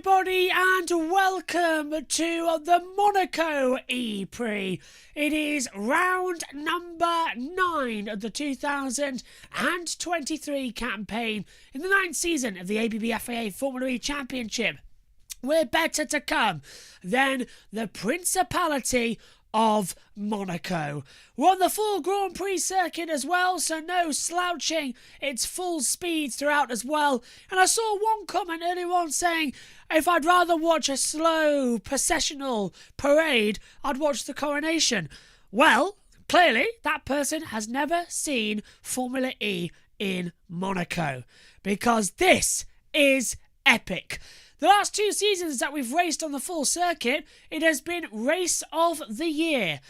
everybody, and welcome to the Monaco EPrix. It is round number 9 of the 2023 campaign in the 9th season of the ABB FIA Formula E Championship. We're better to come than the Principality of Monaco. We're on the full Grand Prix circuit as well, so no slouching. It's full speed throughout as well. And I saw one comment earlier on saying if I'd rather watch a slow processional parade, I'd watch the coronation. Well, clearly that person has never seen Formula E in Monaco, because this is epic. The last 2 seasons that we've raced on the full circuit, it has been Race of the Year.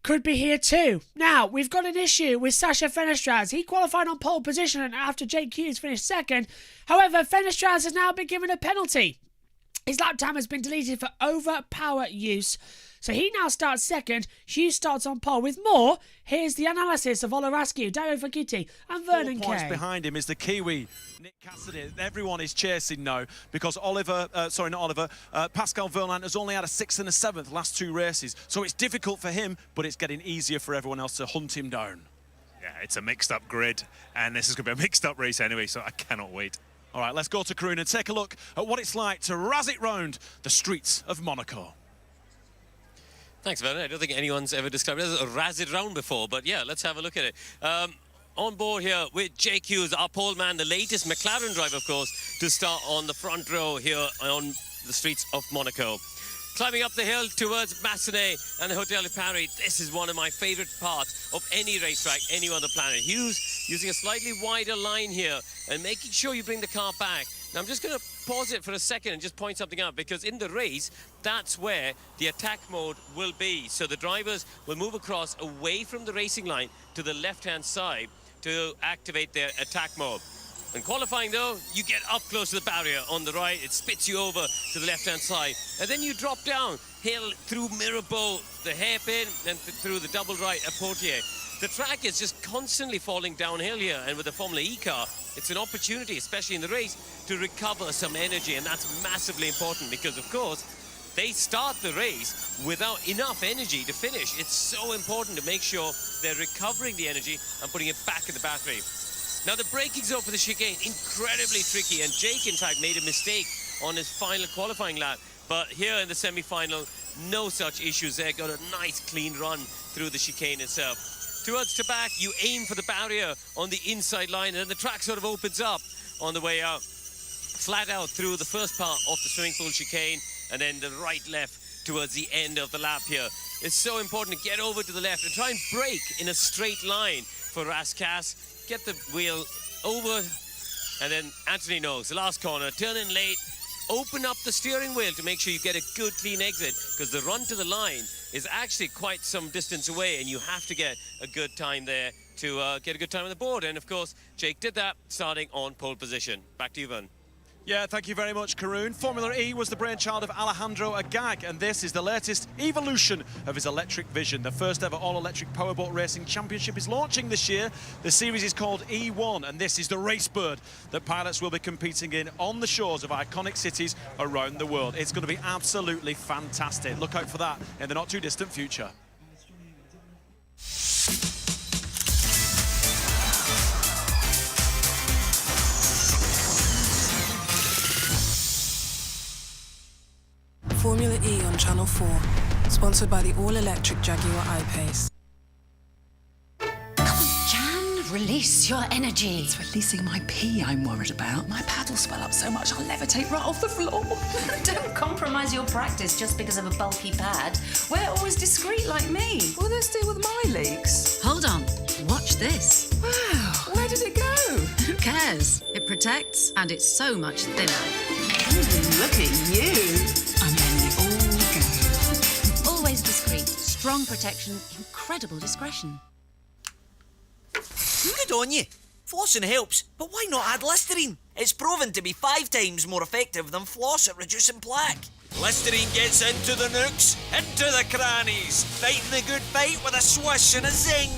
Could be here too. Now, we've got an issue with Sacha Fenestraz. He qualified on pole position after Jake Hughes finished second. However, Fenestraz has now been given a penalty. His lap time has been deleted for overpower use. So he now starts second. Hughes starts on pole. With more, here's the analysis of Ola Rascu, Dario Fakiti and Vernon Kay. 4 points behind him is the Kiwi, Nick Cassidy. Everyone is chasing now because Pascal Verlaine has only had a 6th and a 7th last 2 races. So it's difficult for him, but it's getting easier for everyone else to hunt him down. Yeah, it's a mixed-up grid, and this is going to be a mixed-up race anyway, so I cannot wait. All right, let's go to Karun and take a look at what it's like to razz it round the streets of Monaco. Thanks, Vernon. I don't think anyone's ever described it as a razz it round before, but yeah, let's have a look at it. On board here with Jake Hughes, our pole man, the latest McLaren driver, of course, to start on the front row here on the streets of Monaco. Climbing up the hill towards Massenet and the Hotel de Paris, this is one of my favourite parts of any racetrack, anywhere on the planet. Hughes using a slightly wider line here and making sure you bring the car back. Now, I'm just going to pause it for a second and just point something out, because in the race, that's where the attack mode will be. So the drivers will move across away from the racing line to the left-hand side to activate their attack mode. In qualifying, though, you get up close to the barrier on the right. It spits you over to the left-hand side. And then you drop down hill through Mirabeau, the hairpin, and through the double right at Poitiers. The track is just constantly falling downhill here, and with the Formula E car, it's an opportunity, especially in the race, to recover some energy, and that's massively important because, of course, they start the race without enough energy to finish. It's so important to make sure they're recovering the energy and putting it back in the battery. Now, the braking zone for the chicane, incredibly tricky, and Jake, in fact, made a mistake on his final qualifying lap. But here in the semi-final, no such issues there. Got a nice, clean run through the chicane itself. Towards to back, you aim for the barrier on the inside line, and then the track sort of opens up on the way out. Flat out through the first part of the swimming pool chicane, and then the right-left towards the end of the lap here. It's so important to get over to the left and try and brake in a straight line for Rascasse. Get the wheel over, and then Anthony knows the last corner, turn in late, open up the steering wheel to make sure you get a good clean exit, because the run to the line is actually quite some distance away, and you have to get a good time there to get a good time on the board. And of course, Jake did that, starting on pole position. Back to you, Van. Yeah, thank you very much, Karun. Formula E was the brainchild of Alejandro Agag, and this is the latest evolution of his electric vision. The first ever all-electric powerboat racing championship is launching this year. The series is called E1, and this is the race bird that pilots will be competing in on the shores of iconic cities around the world. It's going to be absolutely fantastic. Look out for that in the not-too-distant future. Formula E on Channel 4, sponsored by the all-electric Jaguar I-Pace. Jan, release your energy. It's releasing my pee I'm worried about. My paddles swell up so much I'll levitate right off the floor. Don't compromise your practice just because of a bulky pad. We're always discreet like me. Will this do with my leaks? Hold on, watch this. Wow, where did it go? Who cares? It protects, and it's so much thinner. Look at you. I'm letting it all go. Always discreet, strong protection, incredible discretion. Good on you. Flossing helps, but why not add Listerine? It's proven to be 5 times more effective than floss at reducing plaque. Listerine gets into the nooks, into the crannies, fighting the good fight with a swish and a zing.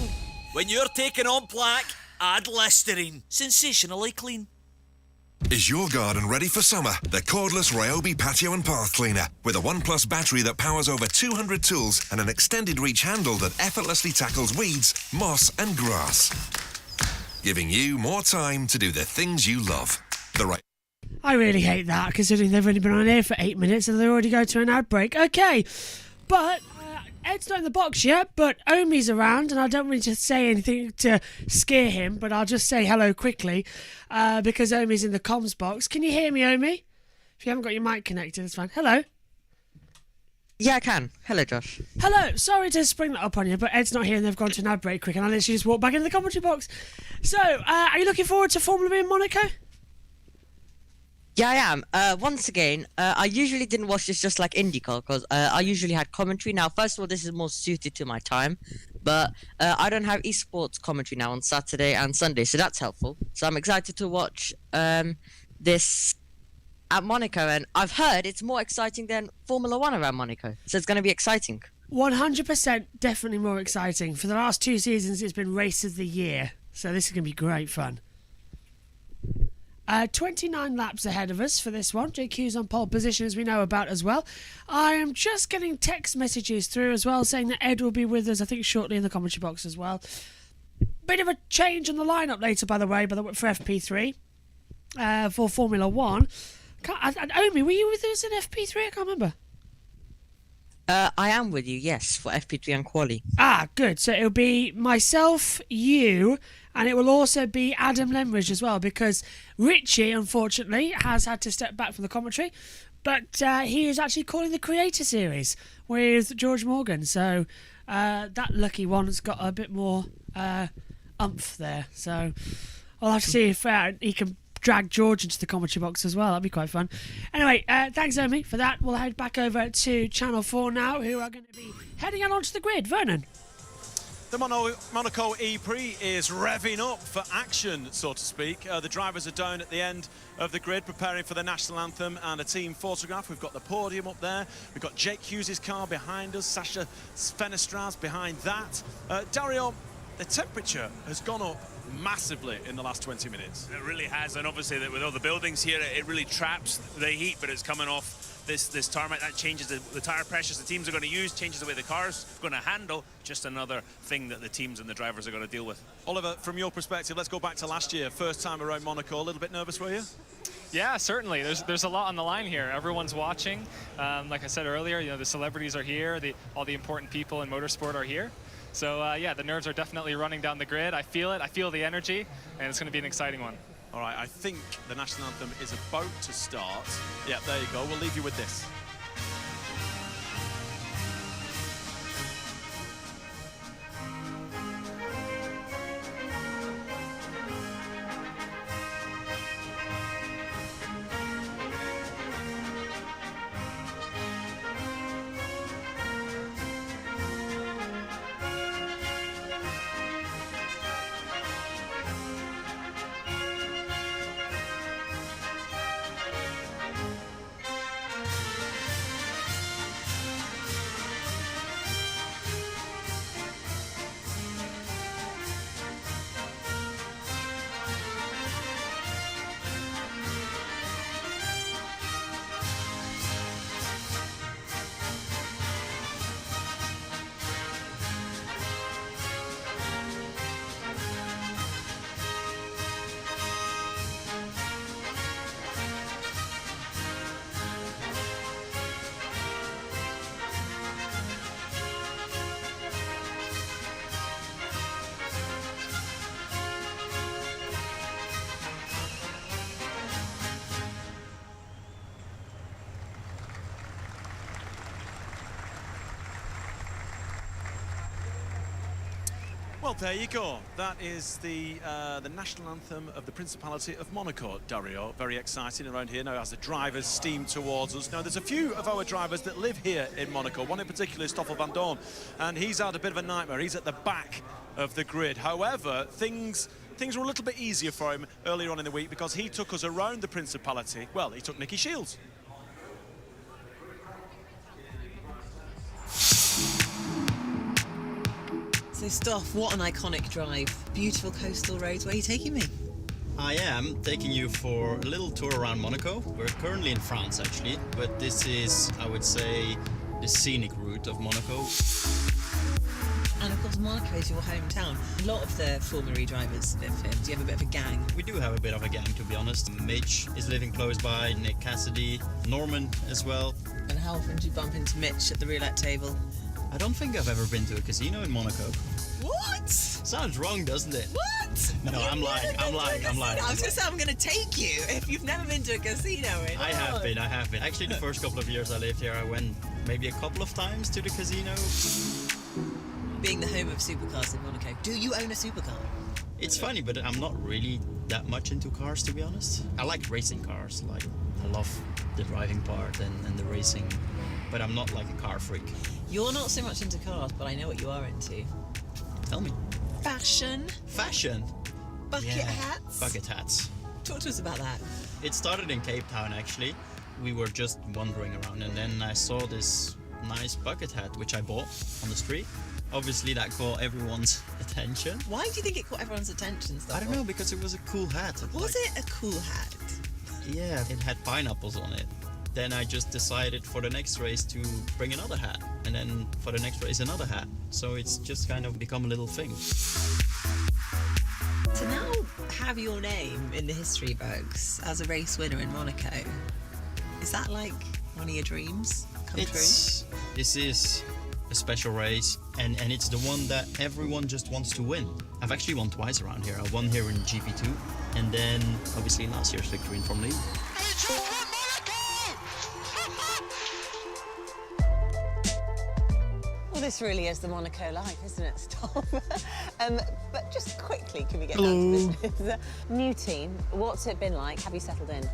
When you're taking on plaque, add Listerine. Sensationally clean. Is your garden ready for summer? The cordless Ryobi Patio and Path Cleaner with a 1 Plus battery that powers over 200 tools and an extended reach handle that effortlessly tackles weeds, moss and grass. Giving you more time to do the things you love. I really hate that, considering they've only been on air for 8 minutes and they already go to an ad break. Okay, but Ed's not in the box yet, but Omi's around, and I don't want to say anything to scare him, but I'll just say hello quickly, because Omi's in the comms box. Can you hear me, Omi? If you haven't got your mic connected, it's fine. Hello? Yeah, I can. Hello, Josh. Hello. Sorry to spring that up on you, but Ed's not here and they've gone to an ad break quick, and I literally just walked back into the commentary box. So, are you looking forward to Formula E in Monaco? Yeah, I am. Once again, I usually didn't watch this just like IndyCar because I usually had commentary. Now, first of all, this is more suited to my time, but I don't have esports commentary now on Saturday and Sunday, so that's helpful. So I'm excited to watch this at Monaco, and I've heard it's more exciting than Formula One around Monaco, so it's going to be exciting. 100% definitely more exciting. For the last 2 seasons, it's been Race of the Year, so this is going to be great fun. 29 laps ahead of us for this one. JQ's on pole position, as we know about as well. I am just getting text messages through as well saying that Ed will be with us, I think, shortly in the commentary box as well. Bit of a change on the lineup later, by the way, for FP3 for Formula 1. Omi, were you with us in FP3? I can't remember. I am with you, yes, for FP3 and Quali. Ah, good. So it'll be myself, you, and it will also be Adam Lemridge as well, because Richie, unfortunately, has had to step back from the commentary, but he is actually calling the Creator Series with George Morgan. So that lucky one's got a bit more umph there. So I'll have to see if he can drag George into the commentary box as well. That'd be quite fun. Anyway, thanks, Omi, for that. We'll head back over to Channel 4 now, who are going to be heading out onto the grid. Vernon. The Monaco EPrix is revving up for action, so to speak. The drivers are down at the end of the grid preparing for the national anthem and a team photograph. We've got the podium up there. We've got Jake Hughes' car behind us, Sasha Fenestras behind that. Dario, the temperature has gone up massively in the last 20 minutes. It really has, and obviously with all the buildings here, it really traps the heat, but it's coming off this tarmac. That changes the tire pressures the teams are going to use, changes the way the car's going to handle. Just another thing that the teams and the drivers are going to deal with. Oliver, from your perspective, let's go back to last year. First time around Monaco, a little bit nervous, were you? Yeah, certainly. There's a lot on the line here. Everyone's watching. Like I said earlier, the celebrities are here. All the important people in motorsport are here. So yeah, the nerves are definitely running down the grid. I feel it. I feel the energy, and it's going to be an exciting one. All right, I think the national anthem is about to start. Yeah, there you go. We'll leave you with this. Well, there you go. That is the national anthem of the Principality of Monaco, Dario. Very exciting around here now as the drivers steam towards us. Now, there's a few of our drivers that live here in Monaco. One in particular is Stoffel van Dorn, and he's had a bit of a nightmare. He's at the back of the grid. However, things were a little bit easier for him earlier on in the week because he took us around the Principality. Well, he took Nicky Shields. So, Stoff, what an iconic drive. Beautiful coastal roads. Where are you taking me? I am taking you for a little tour around Monaco. We're currently in France actually, but this is, I would say, the scenic route of Monaco. And of course Monaco is your hometown. A lot of the Formula E drivers live here. Do you have a bit of a gang? We do have a bit of a gang, to be honest. Mitch is living close by, Nick Cassidy, Norman as well. And how often do you bump into Mitch at the roulette table? I don't think I've ever been to a casino in Monaco. What? Sounds wrong, doesn't it? What? No, I'm lying. I was gonna say I'm gonna take you if you've never been to a casino. I have been. Actually, the first couple of years I lived here, I went maybe a couple of times to the casino. Being the home of supercars in Monaco, do you own a supercar? It's funny, but I'm not really that much into cars, to be honest. I like racing cars. Like, I love the driving part and the racing, but I'm not like a car freak. You're not so much into cars, but I know what you are into. Tell me. Fashion. Fashion? Bucket hats. Bucket hats. Talk to us about that. It started in Cape Town, actually. We were just wandering around, and then I saw this nice bucket hat, which I bought on the street. Obviously, that caught everyone's attention. Why do you think it caught everyone's attention? I don't know, because it was a cool hat. Was it a cool hat? Yeah, it had pineapples on it. Then I just decided for the next race to bring another hat, and then for the next race another hat. So it's just kind of become a little thing. To now have your name in the history books as a race winner in Monaco, is that like one of your dreams come true? This is a special race, and it's the one that everyone just wants to win. I've actually won twice around here. I won here in GP2, and then obviously last year's victory in Formula E. Well, this really is the Monaco life, isn't it, Storm? But just quickly, can we get Hello. down to business? New team, what's it been like? Have you settled in?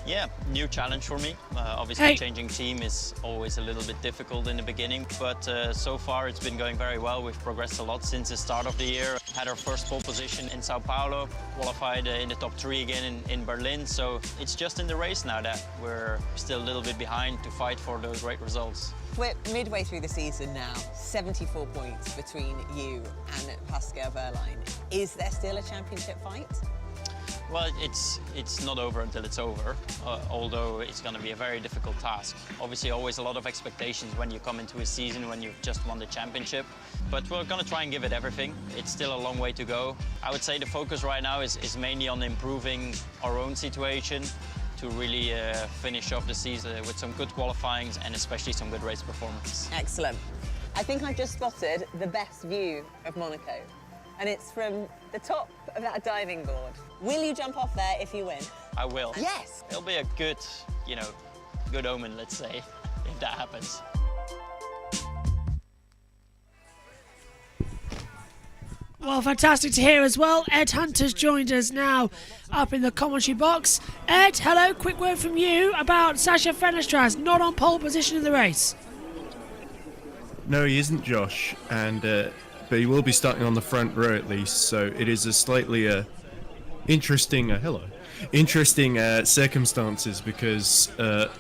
Yeah, new challenge for me. Obviously, changing team is always a little bit difficult in the beginning, but so far it's been going very well. We've progressed a lot since the start of the year. Had our first pole position in Sao Paulo, qualified in the top 3 again in Berlin, so it's just in the race now that we're still a little bit behind to fight for those great results. We're midway through the season now, 74 points between you and Pascal Wehrlein. Is there still a championship fight? Well, it's not over until it's over, although it's going to be a very difficult task. Obviously, always a lot of expectations when you come into a season when you've just won the championship, but we're going to try and give it everything. It's still a long way to go. I would say the focus right now is mainly on improving our own situation to really finish off the season with some good qualifyings and especially some good race performances. Excellent. I think I just spotted the best view of Monaco, and it's from the top of that diving board. Will you jump off there if you win? I will. Yes. It'll be a good, good omen, let's say, if that happens. Well, fantastic to hear as well. Ed Hunter's joined us now up in the commentary box. Ed, hello, quick word from you about Sasha Fenestraz not on pole position in the race. No, he isn't, Josh, and but he will be starting on the front row at least, so it is a slightly interesting circumstances because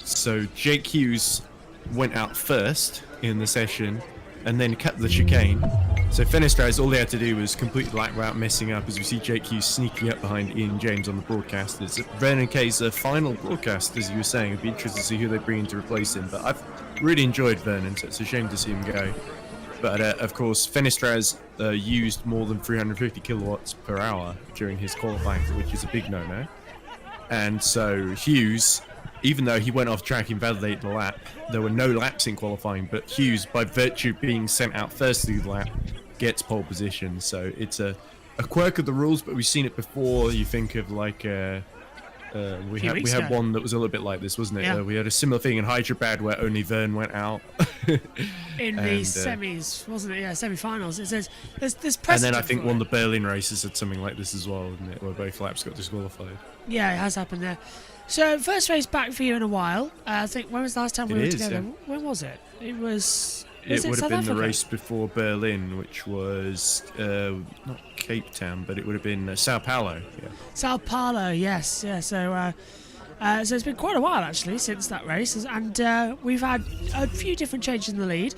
so Jake Hughes went out first in the session and then cut the chicane. So Fenestraz, all they had to do was complete the lap without messing up, as we see Jake Hughes sneaking up behind Ian James on the broadcast. It's Vernon Kay's final broadcast, as you were saying. It'd be interesting to see who they bring in to replace him, but I've really enjoyed Vernon, so it's a shame to see him go. But of course, Fenestraz used more than 350 kilowatts per hour during his qualifying, which is a big no-no. And so Hughes, even though he went off track and validated the lap, there were no laps in qualifying, but Hughes, by virtue of being sent out first through the lap, gets pole position. So it's a quirk of the rules, but we've seen it before. You think of like we had one that was a little bit like this, wasn't it? Yeah. We had a similar thing in Hyderabad where only Vern went out in the semis, wasn't it? Yeah, semi-finals. It says there's precedent. And then I think one of the Berlin races had something like this as well, didn't it? Where both laps got disqualified. Yeah, it has happened there. So first race back for you in a while. I think when was the last time we were together? Yeah. When was it? It was. It would have been the race before Berlin, which was not Cape Town, but it would have been Sao Paulo. Yeah. Sao Paulo, yes, yeah. So it's been quite a while actually since that race, and we've had a few different changes in the lead.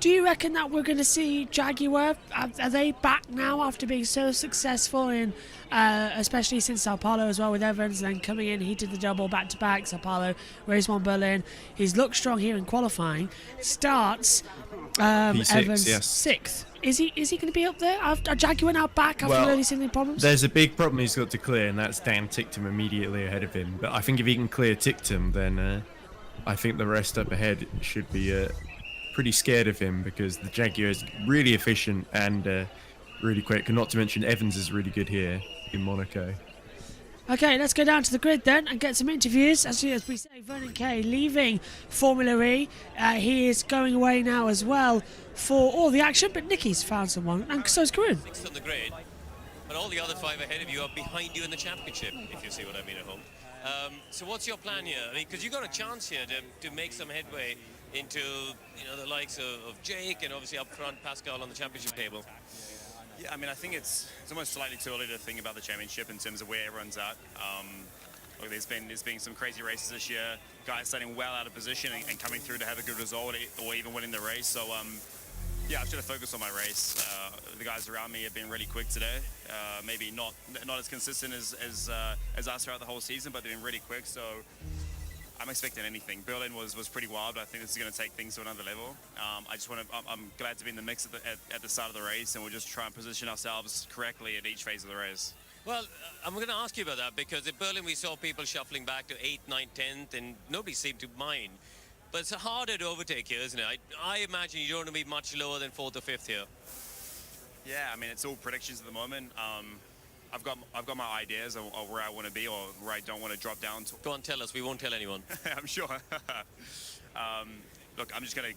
Do you reckon that we're going to see Jaguar? Are they back now after being so successful in, especially since Sao Paulo as well with Evans, and then coming in, he did the double back-to-back, Sao Paulo, race 1 Berlin. He's looked strong here in qualifying. Starts P6, Evans yes. 6th. Is he going to be up there? Are Jaguar now back after Well, early season problems? There's a big problem he's got to clear, and that's Dan Tictum immediately ahead of him. But I think if he can clear Tictum, then I think the rest up ahead should be pretty scared of him, because the Jaguar is really efficient and really quick. And not to mention Evans is really good here in Monaco. Okay, let's go down to the grid then and get some interviews. As we say, Vernon Kay leaving Formula E. He is going away now as well for all the action, but Nicky's found someone, and so is Karun. 6th on the grid, but all the other 5 ahead of you are behind you in the championship, if you see what I mean at home. So what's your plan here? I mean, because you got a chance here to make some headway into the likes of Jake, and obviously up front Pascal on the championship table. Yeah, I mean, I think it's almost slightly too early to think about the championship in terms of where everyone's at. Look, there's been some crazy races this year. Guys starting well out of position and coming through to have a good result, or even winning the race. So yeah, I should have focused on my race. The guys around me have been really quick today. Maybe not as consistent as us throughout the whole season, but they've been really quick. So I'm expecting anything. Berlin was pretty wild, but I think this is going to take things to another level. I'm glad to be in the mix at the start of the race, and we'll just try and position ourselves correctly at each phase of the race. Well, I'm going to ask you about that, because at Berlin we saw people shuffling back to 8th, 9th, 10th, and nobody seemed to mind. But it's harder to overtake here, isn't it? I imagine you don't want to be much lower than 4th or 5th here. Yeah, I mean, it's all predictions at the moment. I've got my ideas of where I want to be, or where I don't want to drop down to. Go on, tell us. We won't tell anyone. I'm sure. Look, I'm just gonna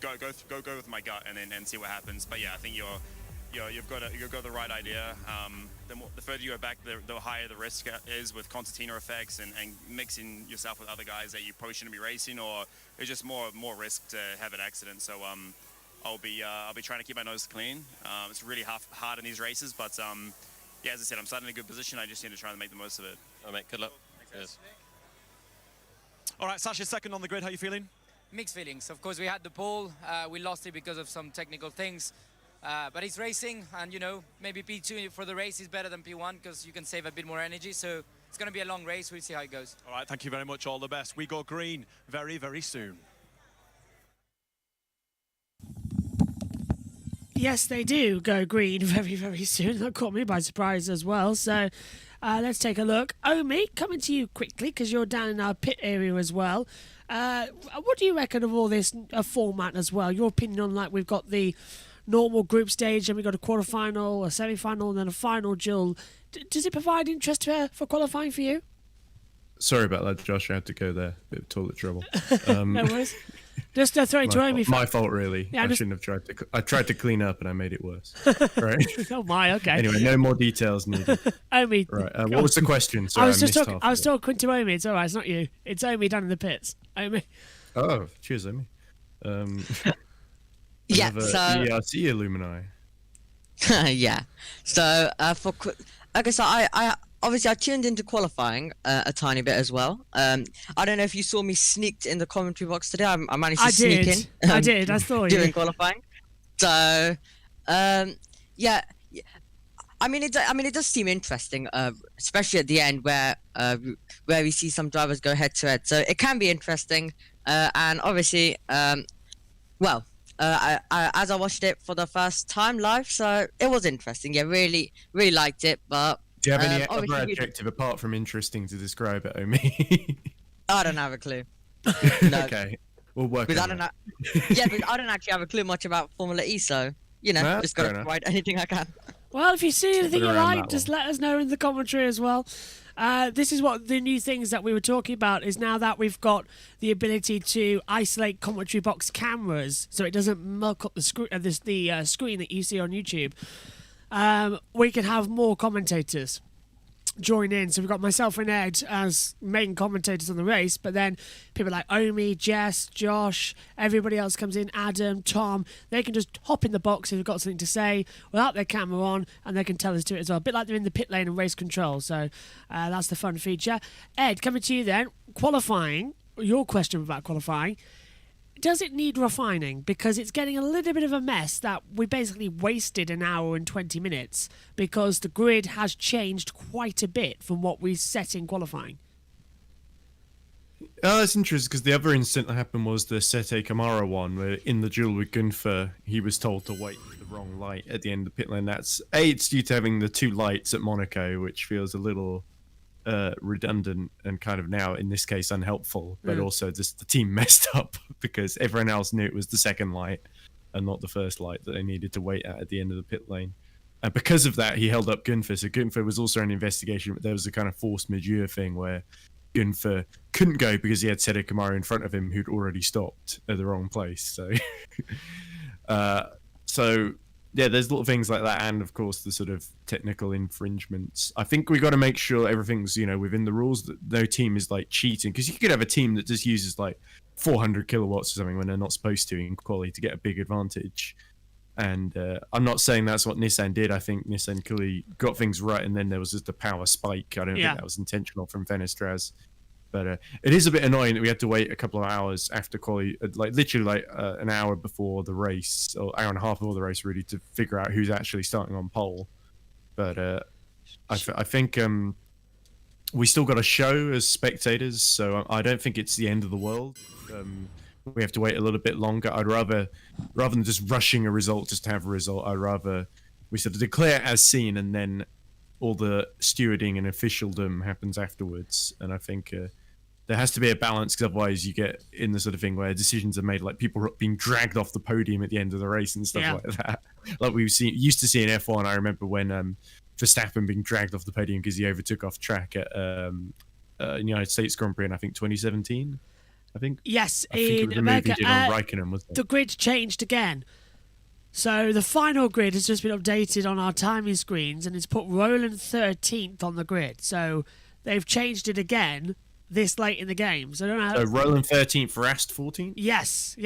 go with my gut and see what happens. But yeah, I think you've got the right idea. The further you go back, the higher the risk is with concertina effects and mixing yourself with other guys that you probably shouldn't be racing, or it's just more risk to have an accident. So I'll be trying to keep my nose clean. It's really hard in these races, but yeah, as I said, I'm starting in a good position. I just need to try and make the most of it. All right, good luck. Cheers. All right, Sasha, second on the grid. How are you feeling? Mixed feelings. Of course, we had the pole. We lost it because of some technical things. But he's racing, and maybe P2 for the race is better than P1 because you can save a bit more energy. So it's going to be a long race. We'll see how it goes. All right, thank you very much. All the best. We go green very, very soon. Yes, they do go green very, very soon. That caught me by surprise as well. So let's take a look. Omi, coming to you quickly because you're down in our pit area as well. What do you reckon of all this format as well? Your opinion on, like, we've got the normal group stage and we've got a quarterfinal, a semi-final, and then a final duel. Does it provide interest for qualifying for you? Sorry about that, Josh. I had to go there. Bit of toilet trouble. No worries. Just throw it to Omi. My fault, really. Yeah, I shouldn't have tried to. I tried to clean up and I made it worse. Right. Oh my. Okay. Anyway, no more details needed. Omi. Right. What was the question? Sorry, I was talking to Omi. It's all right. It's not you. It's Omi down in the pits. Omi. Oh, cheers, Omi. Yeah. Another So. ERC Illumini. Yeah. So okay, so I obviously I tuned into qualifying a tiny bit as well. I don't know if you saw me sneaked in the commentary box today. I managed to sneak in. I did. I saw you during qualifying. So yeah. I mean, it does seem interesting, especially at the end where we see some drivers go head to head. So it can be interesting, and obviously, well. As I watched it for the first time live, so it was interesting. Yeah, really liked it. But do you have any other adjective apart from interesting to describe it, Omi? I don't have a clue. No. Okay, we'll work. But I don't actually have a clue much about Formula E, so just got to provide anything I can. Well, if you see anything you like, just let us know in the commentary as well. This is what the new things that we were talking about is now that we've got the ability to isolate commentary box cameras so it doesn't muck up the screen that you see on YouTube. We can have more commentators join in. So we've got myself and Ed as main commentators on the race, but then people like Omi, Jess, Josh, everybody else comes in, Adam, Tom, they can just hop in the box if they've got something to say without their camera on, and they can tell us to it as well, a bit like they're in the pit lane and race control. So that's the fun feature. Ed, coming to you then, qualifying, your question about qualifying, does it need refining? Because it's getting a little bit of a mess that we basically wasted an hour and 20 minutes because the grid has changed quite a bit from what we set in qualifying. Oh, that's interesting because the other incident that happened was the Sete Kamara one, where in the duel with Gunther, he was told to wait for the wrong light at the end of the pit lane. That's it's due to having the 2 lights at Monaco, which feels a little redundant and kind of now in this case unhelpful, but also just the team messed up because everyone else knew it was the second light and not the first light that they needed to wait at the end of the pit lane. And because of that, he held up Gunther. So Gunther was also an investigation, but there was a kind of force majeure thing where Gunther couldn't go because he had Sete Kamara in front of him who'd already stopped at the wrong place. So, yeah, there's little things like that, and of course the sort of technical infringements. I think we got to make sure everything's within the rules, that no team is like cheating, because you could have a team that just uses like 400 kilowatts or something when they're not supposed to in quality to get a big advantage. And I'm not saying that's what Nissan did. I think Nissan clearly got things right, and then there was just a power spike. I don't think that was intentional from Fenestraz. But it is a bit annoying that we had to wait a couple of hours after quali, like literally an hour before the race, or hour and a half before the race, really, to figure out who's actually starting on pole. But I think we still got a show as spectators, so I don't think it's the end of the world. We have to wait a little bit longer. I'd rather than just rushing a result just to have a result, I'd rather we sort of declare it as seen, and then all the stewarding and officialdom happens afterwards. And I think there has to be a balance, because otherwise you get in the sort of thing where decisions are made, like people being dragged off the podium at the end of the race and stuff like that. Like used to see in F1. I remember when Verstappen being dragged off the podium because he overtook off track at United States Grand Prix in, I think, 2017. I think. Yes, in America, Raikkonen, wasn't it? the grid changed again. So the final grid has just been updated on our timing screens, and it's put Roland 13th on the grid. So they've changed it again this late in the game. So I don't know. So Roland 13th, Rast 14th? Yes.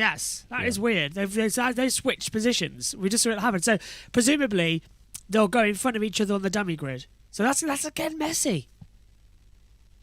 That is weird. They've switched positions. We just saw it happen. So presumably they'll go in front of each other on the dummy grid. So that's again messy.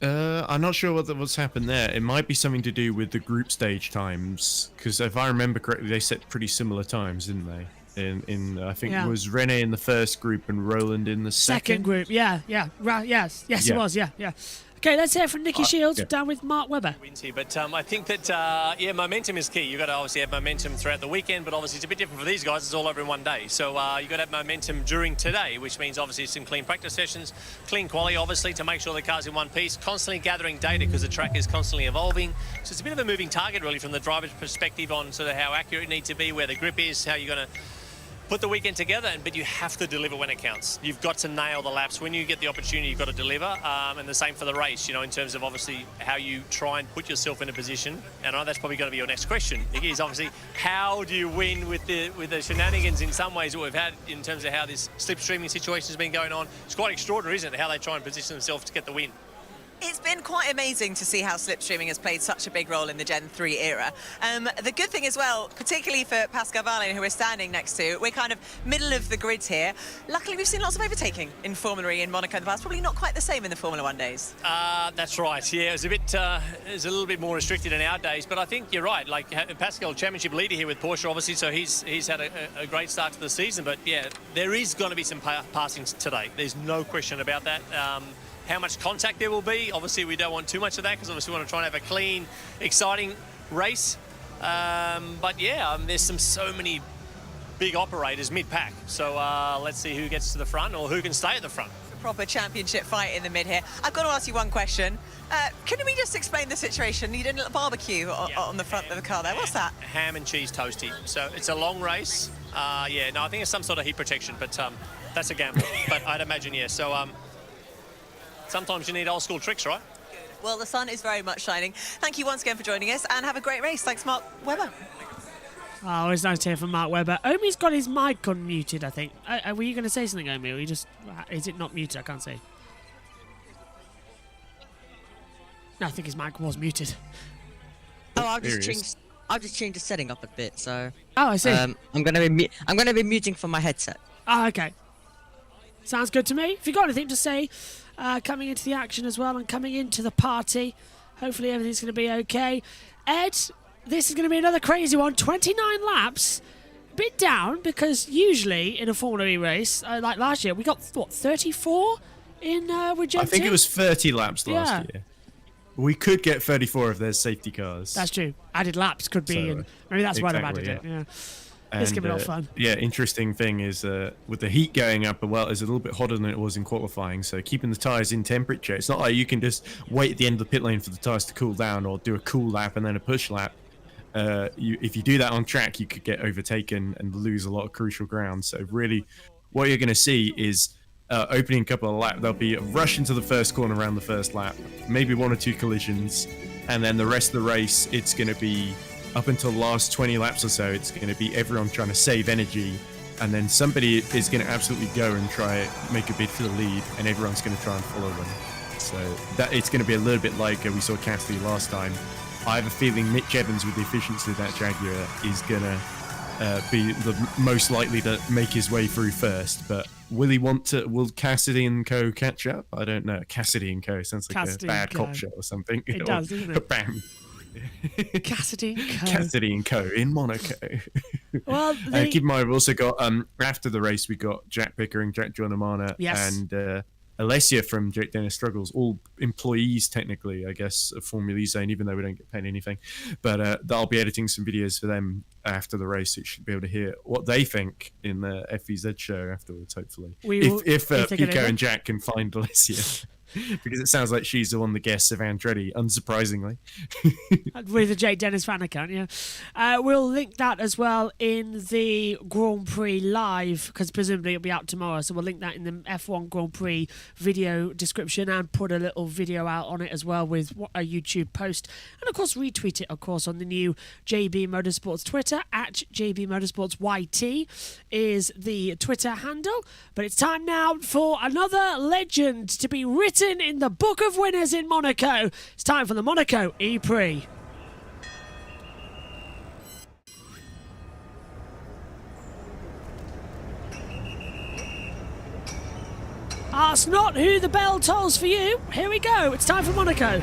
I'm not sure what's happened there. It might be something to do with the group stage times, because if I remember correctly, they set pretty similar times, didn't they? In I think it was Rene in the first group and Roland in the second group. Yes, it was. Yeah. Okay, let's hear from Nicky Shields down with Mark Webber. But I think that, momentum is key. You've got to obviously have momentum throughout the weekend, but obviously it's a bit different for these guys. It's all over in one day. So you've got to have momentum during today, which means obviously some clean practice sessions, clean quali, obviously, to make sure the car's in one piece, constantly gathering data because the track is constantly evolving. So it's a bit of a moving target, really, from the driver's perspective on sort of how accurate you need to be, where the grip is, how you're going to put the weekend together, but you have to deliver when it counts. You've got to nail the laps. When you get the opportunity, you've got to deliver, and the same for the race, in terms of obviously how you try and put yourself in a position. And I know that's probably going to be your next question. It is obviously, how do you win with the shenanigans in some ways that we've had in terms of how this slipstreaming situation has been going on? It's quite extraordinary, isn't it, how they try and position themselves to get the win? It's been quite amazing to see how slipstreaming has played such a big role in the Gen 3 era. The good thing as well, particularly for Pascal Wehrlein, who we're standing next to, we're kind of middle of the grid here. Luckily, we've seen lots of overtaking in Formula E in Monaco in the past. Probably not quite the same in the Formula 1 days. That's right. Yeah, it was a little bit more restricted in our days, but I think you're right. Like Pascal, championship leader here with Porsche, obviously, so he's had a great start to the season. But yeah, there is going to be some passings today. There's no question about that. How much contact there will be, obviously we don't want too much of that, because obviously we want to try and have a clean, exciting race. But yeah, there's so many big operators mid-pack. So let's see who gets to the front or who can stay at the front. A proper championship fight in the mid here. I've got to ask you one question. Can we just explain the situation? You did a little barbecue on the front of the car there. What's that? Ham and cheese toasty. So it's a long race. I think it's some sort of heat protection, but that's a gamble. But I'd imagine, yeah. So sometimes you need old school tricks, right? Well, the sun is very much shining. Thank you once again for joining us, and have a great race. Thanks, Mark Webber. Oh, it's nice to hear from Mark Webber. Omi's got his mic unmuted, I think. Were you going to say something, Omi, or is it not muted? I can't see. No, I think his mic was muted. Oh, I've just changed the setting up a bit, so. Oh, I see. I'm gonna be muting from my headset. Oh, okay. Sounds good to me. If you've got anything to say, coming into the action as well and coming into the party, hopefully everything's going to be okay. Ed, this is going to be another crazy one. 29 laps. Bit down because usually in a Formula E race, like last year, we got, what, 34 in with Gen 2? I think it was 30 laps last year. We could get 34 if there's safety cars. That's true. Added laps could be, and maybe that's why they've added it. Yeah. It's going to be a lot of fun. Yeah, interesting thing is with the heat going up, well, it's a little bit hotter than it was in qualifying, so keeping the tyres in temperature. It's not like you can just wait at the end of the pit lane for the tyres to cool down or do a cool lap and then a push lap. If you do that on track, you could get overtaken and lose a lot of crucial ground. So really, what you're going to see is opening couple of laps, there'll be a rush into the first corner around the first lap, maybe 1 or 2 collisions, and then the rest of the race, it's going to be up until the last 20 laps or so, it's going to be everyone trying to save energy, and then somebody is going to absolutely go and try make a bid for the lead, and everyone's going to try and follow them. So that it's going to be a little bit like we saw Cassidy last time. I have a feeling Mitch Evans, with the efficiency of that Jaguar, is going to be the most likely to make his way through first. But will Cassidy and co catch up? I don't know. Cassidy and co sounds like Cassidy a bad cop show or something. It does, doesn't it? Bam. Cassidy and co. Cassidy and co in Monaco. Well, keep in mind, we've also got after the race we got Jack Pickering, Jack Giannamana, and Alessia from Jake Dennis Struggles, all employees technically, I guess, of Formula E Zone, even though we don't get paid anything. But I'll be editing some videos for them after the race, so you should be able to hear what they think in the FVZ show afterwards, hopefully. If Pico and Jack can find Alessia. Because it sounds like she's the one that guests of Andretti, unsurprisingly. With the Jake Dennis fan account, yeah. We'll link that as well in the Grand Prix live, because presumably it'll be out tomorrow, so we'll link that in the F1 Grand Prix video description and put a little video out on it as well with a YouTube post. And of course retweet it, of course, on the new JB Motorsports Twitter, at JB Motorsports YT is the Twitter handle. But it's time now for another legend to be written in the book of winners in Monaco. It's time for the Monaco EPrix. Ask not who the bell tolls for you. Here we go. It's time for Monaco.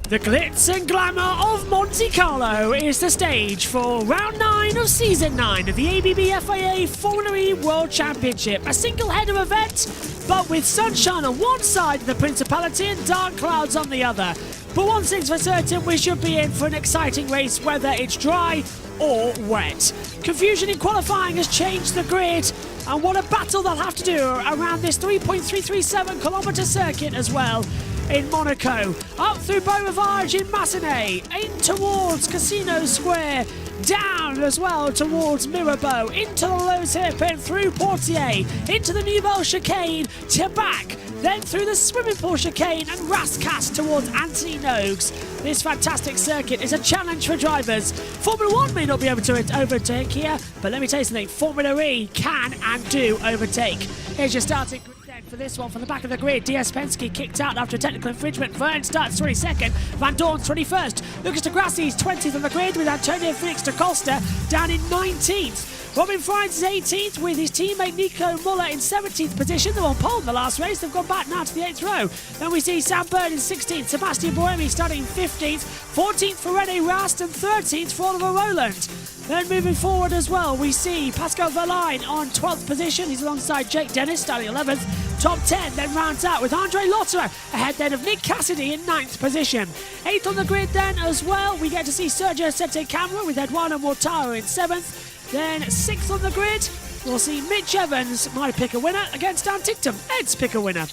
The glitz and glamour of Monte Carlo is the stage for round 9 of season 9 of the ABB FIA Formula E World Championship. A single-header event, but with sunshine on one side of the Principality and dark clouds on the other. But one thing's for certain, we should be in for an exciting race, whether it's dry or wet. Confusion in qualifying has changed the grid, and what a battle they'll have to do around this 3.337 kilometre circuit as well. In Monaco, up through Beau Rivage in Massenet, in towards Casino Square, down as well towards Mirabeau, into the Lowe's hairpin, through Portier, into the Nouvelle chicane, to back, then through the swimming pool chicane and Rascasse towards Anthony Nogues. This fantastic circuit is a challenge for drivers. Formula 1 may not be able to overtake here, but let me tell you something, Formula E can and do overtake. Here's your starting grid for this one from the back of the grid. DS Penske kicked out after a technical infringement. Verne starts 22nd, Van Dorn's 21st, Lucas de Grassi's 20th on the grid, with Antonio Felix da Costa down in 19th. Robin Fries is 18th with his teammate Nico Muller in 17th position. They were on pole in the last race. They've gone back now to the 8th row. Then we see Sam Bird in 16th, Sebastian Buemi starting 15th, 14th for René Rast and 13th for Oliver Rowland. Then moving forward as well, we see Pascal Verlaine on 12th position. He's alongside Jake Dennis starting 11th. Top 10 then rounds out with Andre Lotterer ahead then of Nick Cassidy in 9th position. 8th on the grid then as well, we get to see Sergio Sette Camera with Eduardo Mortaro in 7th. Then 6th on the grid, we'll see Mitch Evans, my pick a winner, against Dan Ticktum, Ed's pick a winner.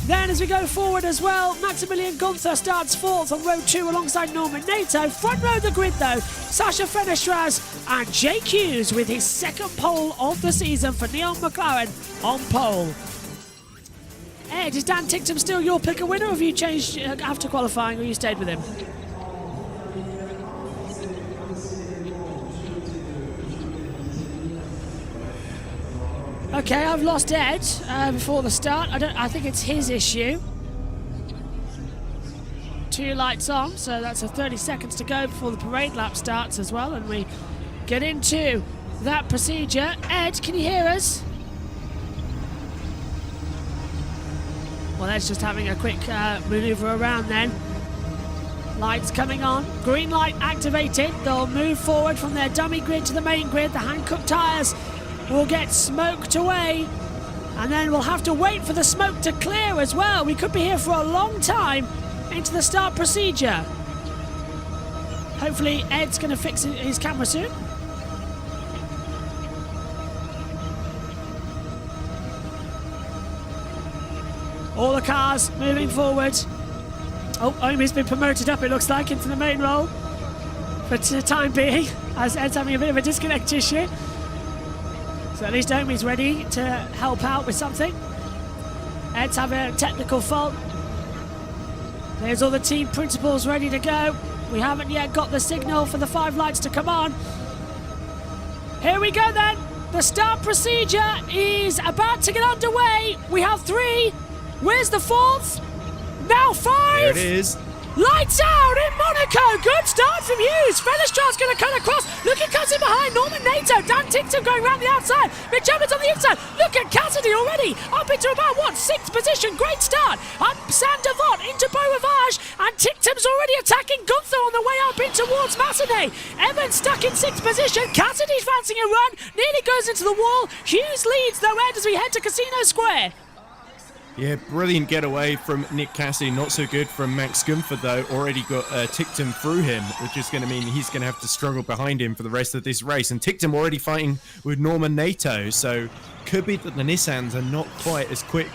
Then as we go forward as well, Maximilian Gunther starts 4th on row 2 alongside Norman Nato. Front row of the grid though, Sasha Fenestraz and Jake Hughes with his 2nd pole of the season for Neil McLaren on pole. Ed, is Dan Ticktum still your pick a winner, or have you changed after qualifying, or you stayed with him? Okay, I've lost Ed before the start. I think it's his issue. 2 lights on, so that's 30 seconds to go before the parade lap starts as well, and we get into that procedure. Ed, can you hear us? Well, Ed's just having a quick manoeuvre around then. Lights coming on. Green light activated. They'll move forward from their dummy grid to the main grid. The hand-cut tyres will get smoked away. And then we'll have to wait for the smoke to clear as well. We could be here for a long time into the start procedure. Hopefully Ed's going to fix his camera soon. All the cars moving forward. Oh, Omi's been promoted up, it looks like, into the main role for the time being, as Ed's having a bit of a disconnect issue. So at least Omi's ready to help out with something. Ed's having a technical fault. There's all the team principals ready to go. We haven't yet got the signal for the 5 lights to come on. Here we go then. The start procedure is about to get underway. We have 3. Where's the 4th? Now 5. There it is. Lights out in Monaco. Good start from Hughes. Fenestra's going to cut across. Look at Cassidy behind. Norman Nato. Dan Tickton going around the outside. Mitch Evans on the inside. Look at Cassidy already. Up into about, 6th position. Great start. Up Sander Vaught into Beau Rivage. And Ticktum's already attacking Gunther on the way up in towards Massenet. Evans stuck in 6th position. Cassidy's fancying a run. Nearly goes into the wall. Hughes leads though, Ed, as we head to Casino Square. Yeah, brilliant getaway from Nick Cassidy. Not so good from Max Gunther, though. Already got Ticktum through him, which is going to mean he's going to have to struggle behind him for the rest of this race. And Ticktum already fighting with Norman Nato, so could be that the Nissans are not quite as quick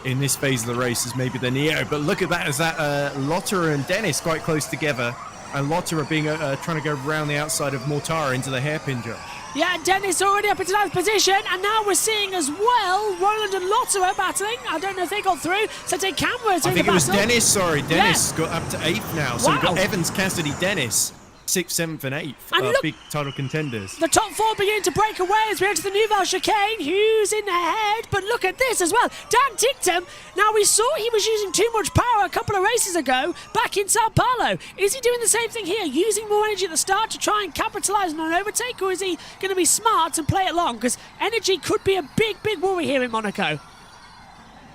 in this phase of the race as maybe the Neo. But look at that, as that Lotta and Dennis quite close together. And Lotta are being trying to go around the outside of Mortara into the hairpin jump. Yeah, Dennis already up into 9th position, and now we're seeing as well Roland and Lotta are battling. I don't know if they got through. So take cameras. I think it was Dennis, sorry. Dennis got up to 8th now. So Wow. we've got Evans, Cassidy, Dennis, 6th, 7th and 8th. And look- big title contenders. The top 4 begin to break away as we enter the Nouvelle chicane. Hughes in ahead, but look at this as well. Dan Ticktum. Now we saw he was using too much power a couple of races ago back in Sao Paulo. Is he doing the same thing here, using more energy at the start to try and capitalise on an overtake, or is he going to be smart and play it long? Because energy could be a big, big worry here in Monaco.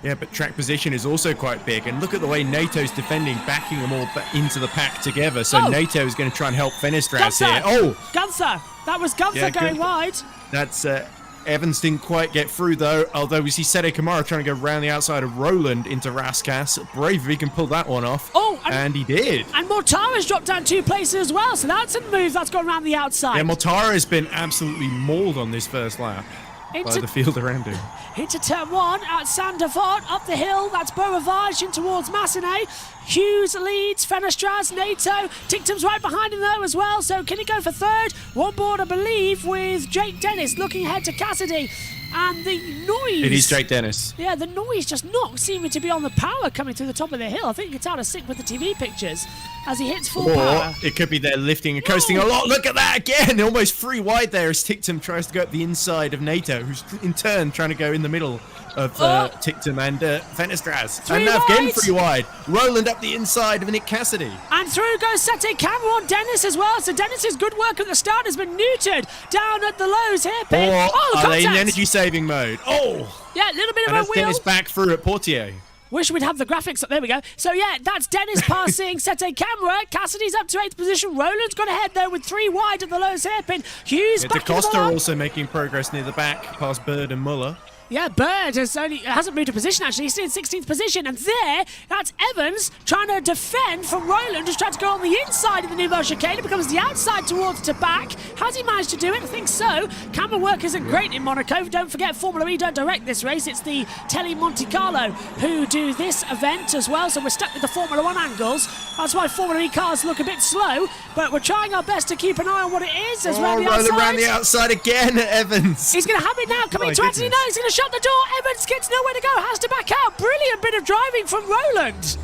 Yeah, but track position is also quite big. And look at the way NATO's defending, backing them all into the pack together. So NATO is going to try and help Fenestras here. Oh! Gunther! That was Gunther Yeah, going good. wide. That's Evans didn't quite get through, though. Although we see Sede Kamara trying to go around the outside of Roland into Raskas. Brave if he can pull that one off. Oh, and he did. And Mortara's dropped down 2 places as well. So that's a move that's gone around the outside. Yeah, Mortara has been absolutely mauled on this first lap by the field around him. Into turn 1 at Sander Vaught, up the hill, that's Beau Rivage in towards Massenet. Hughes leads, Fenestras, Nato, Ticktum's right behind him though as well, so can he go for 3rd? One board, I believe, with Jake Dennis looking ahead to Cassidy. And the noise... It is Jake Dennis. Yeah, the noise just not seeming to be on the power coming through the top of the hill. I think it's out of sync with the TV pictures as he hits full Or power. it could be they're lifting and coasting a lot. Look at that again! Almost 3 wide there as Ticktum tries to go up the inside of NATO, who's in turn trying to go in the middle of Ticktum and Fenestras. And now again 3 wide. Roland up the inside of Nick Cassidy. And through goes Sete Cameron, Dennis as well. So Dennis's good work at the start has been neutered down at the lows here. Or are they in contact. energy saving mode? Oh! Yeah, a little bit of And a that's wheel. Dennis back through at Portier. Wish we'd have the graphics up. There we go. So yeah, that's Dennis passing Sete Camera. Cassidy's up to 8th position. Roland's gone ahead though with 3 wide at the lowest hairpin. Hughes Yeah, back in the DaCosta line. also making progress near the back, past Bird and Muller. Yeah, Bird hasn't moved a position actually. He's still in 16th position, and there, that's Evans trying to defend from Roland, who's trying to go on the inside of the Nouvelle chicane. It becomes the outside towards to back. Has he managed to do it? I think so. Camera work isn't great in Monaco. Don't forget, Formula E don't direct this race. It's the Tele Monte Carlo who do this event as well. So we're stuck with the Formula 1 angles. That's why Formula E cars look a bit slow, but we're trying our best to keep an eye on what it is as well. Roland around the outside again, Evans. He's going to have it now, coming My to Anthony. goodness. No, he's going to shut the door. Evans gets nowhere to go, has to back out. Brilliant bit of driving from Roland.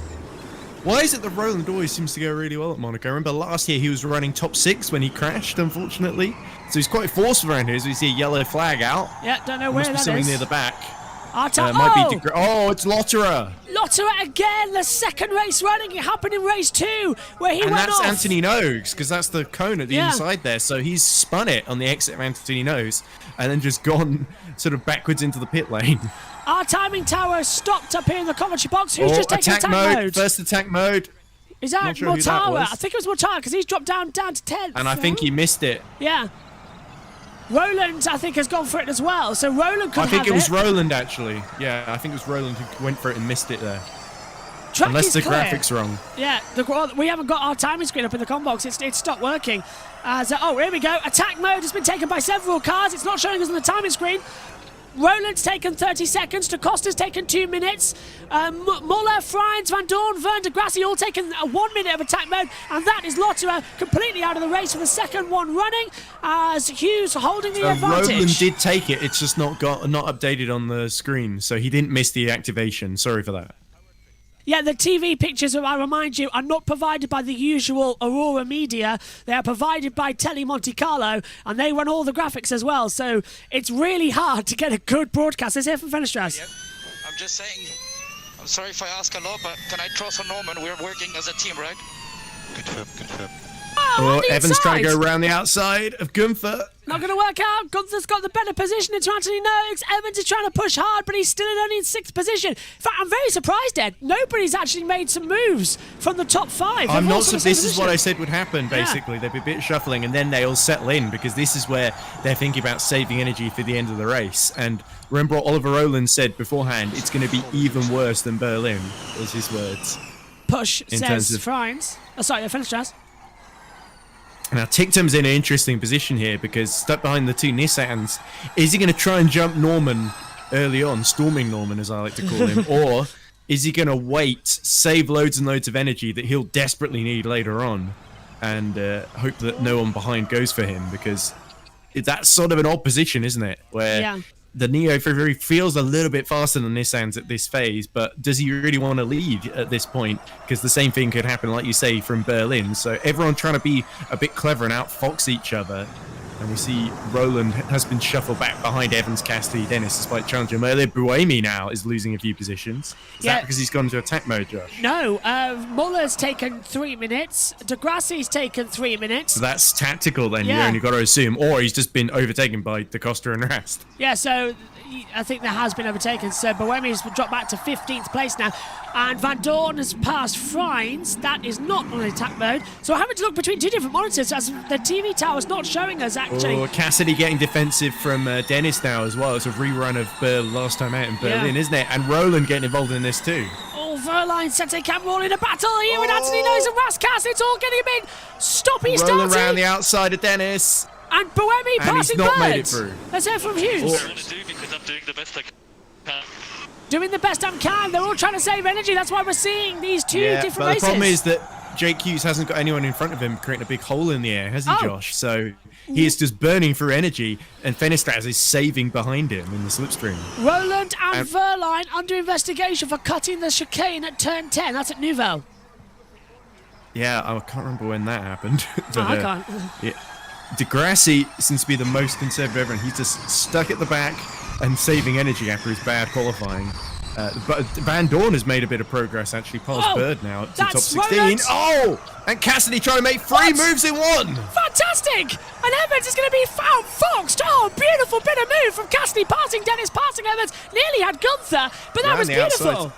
Why is it that Roland always seems to go really well at Monaco? I remember last year he was running top 6 when he crashed, unfortunately. So he's quite forceful around here as we see a yellow flag out. Yeah, don't know where Must be that something is. near the back. Might be it's Lotterer. Lotterer again, the second race running. It happened in race 2, where he And went that's off. Anthony Noakes, because that's the cone at the Yeah. inside there. So he's spun it on the exit of Anthony Noakes and then just gone sort of backwards into the pit lane. Our timing tower stopped up here in the commentary box. Who's just taking attack mode? First attack mode. Is that Not sure who that Mortara? was. I think it was Mortara because he's dropped down to 10th. And I think he missed it. Yeah. Roland, I think, has gone for it as well. So Roland could I think have it was Roland, actually. Yeah, I think it was Roland who went for it and missed it there. Track Unless is the clear. graphic's wrong. Yeah, we haven't got our timing screen up in the com box. It's stopped working. Here we go. Attack mode has been taken by several cars. It's not showing us on the timing screen. Roland's taken 30 seconds. De Costa's taken 2 minutes. Muller, Friends, Van Dorn, Vern de Grassi all taken 1 minute of attack mode. And that is Lotterer completely out of the race for the second one running as Hughes holding the advantage. Roland did take it. It's just not updated on the screen. So he didn't miss the activation. Sorry for that. Yeah, the TV pictures, I remind you, are not provided by the usual Aurora Media. They are provided by Tele Monte Carlo, and they run all the graphics as well. So it's really hard to get a good broadcast. Let's hear from Fenestras. Yep. I'm just saying, I'm sorry if I ask a lot, but can I trust on Norman? We're working as a team, right? Confirm. Oh, Evans trying to go around the outside of Gunther. Not going to work out. Gunther's got the better position into Anthony Noakes. Evans is trying to push hard, but he's still only in 6th position. In fact, I'm very surprised, Ed. Nobody's actually made some moves from the top 5. I'm They've all not. sort So of this same is what I position. said would happen. Basically, there'd be a bit of shuffling, and then they all settle in because this is where they're thinking about saving energy for the end of the race. And remember what Oliver Rowland said beforehand: it's going to be even worse than Berlin. Was his words. Push, in terms says of- Friends. Oh, sorry, Fenestras. Now, Tictum's in an interesting position here because stuck behind the 2 Nissans. Is he going to try and jump Norman early on, storming Norman as I like to call him, or is he going to wait, save loads and loads of energy that he'll desperately need later on and hope that no one behind goes for him? Because that's sort of an odd position, isn't it? Where the Neo Ferrari feels a little bit faster than Nissans at this phase, but does he really want to lead at this point? Because the same thing could happen, like you say, from Berlin. So everyone trying to be a bit clever and outfox each other. And we see Roland has been shuffled back behind Evans, Cassidy, Dennis, despite challenging Merle. Buemi now is losing a few positions. Is that because he's gone into attack mode, Josh? No, Muller's taken 3 minutes. De Grassi's taken 3 minutes. So that's tactical then, Yeah. you only got to assume. Or he's just been overtaken by Da Costa and Rast. Yeah, so I think that has been overtaken. So Bohemi's dropped back to 15th place now. And Van Dorn has passed Friends. That is not on attack mode. So we're having to look between 2 different monitors as the TV tower's not showing us actually. Oh, Cassidy getting defensive from Dennis now as well. It's a rerun of last time out in Berlin, isn't it? And Roland getting involved in this too. Oh, Verline, Sete Camp all in a battle here with Anthony Noakes and Raskas. It's all getting him in. Stoppy Rolling starting. around the outside of Dennis. And Bohemi And passing he's not made it birds. through. Let's hear from Hughes. Because I'm doing the best I can. Doing the best I can. They're all trying to save energy. That's why we're seeing these 2 different but races. the problem is that Jake Hughes hasn't got anyone in front of him creating a big hole in the air, has he, Oh. Josh? So he is just burning through energy, and Fenestras is saving behind him in the slipstream. Roland and Verline under investigation for cutting the chicane at turn 10. That's at Nouvelle. Yeah, I can't remember when that happened. But, I can't. Yeah. Degrassi seems to be the most conservative ever, and he's just stuck at the back and saving energy after his bad qualifying. But Van Dorn has made a bit of progress, actually, past Oh, Bird now up to top that's 16. Roland's- Oh! And Cassidy trying to make 3 moves in one! Fantastic! And Evans is going to be outfoxed. Oh, beautiful bit of move from Cassidy passing Dennis, passing Evans. Nearly had Gunther, but that Round was the beautiful. outside.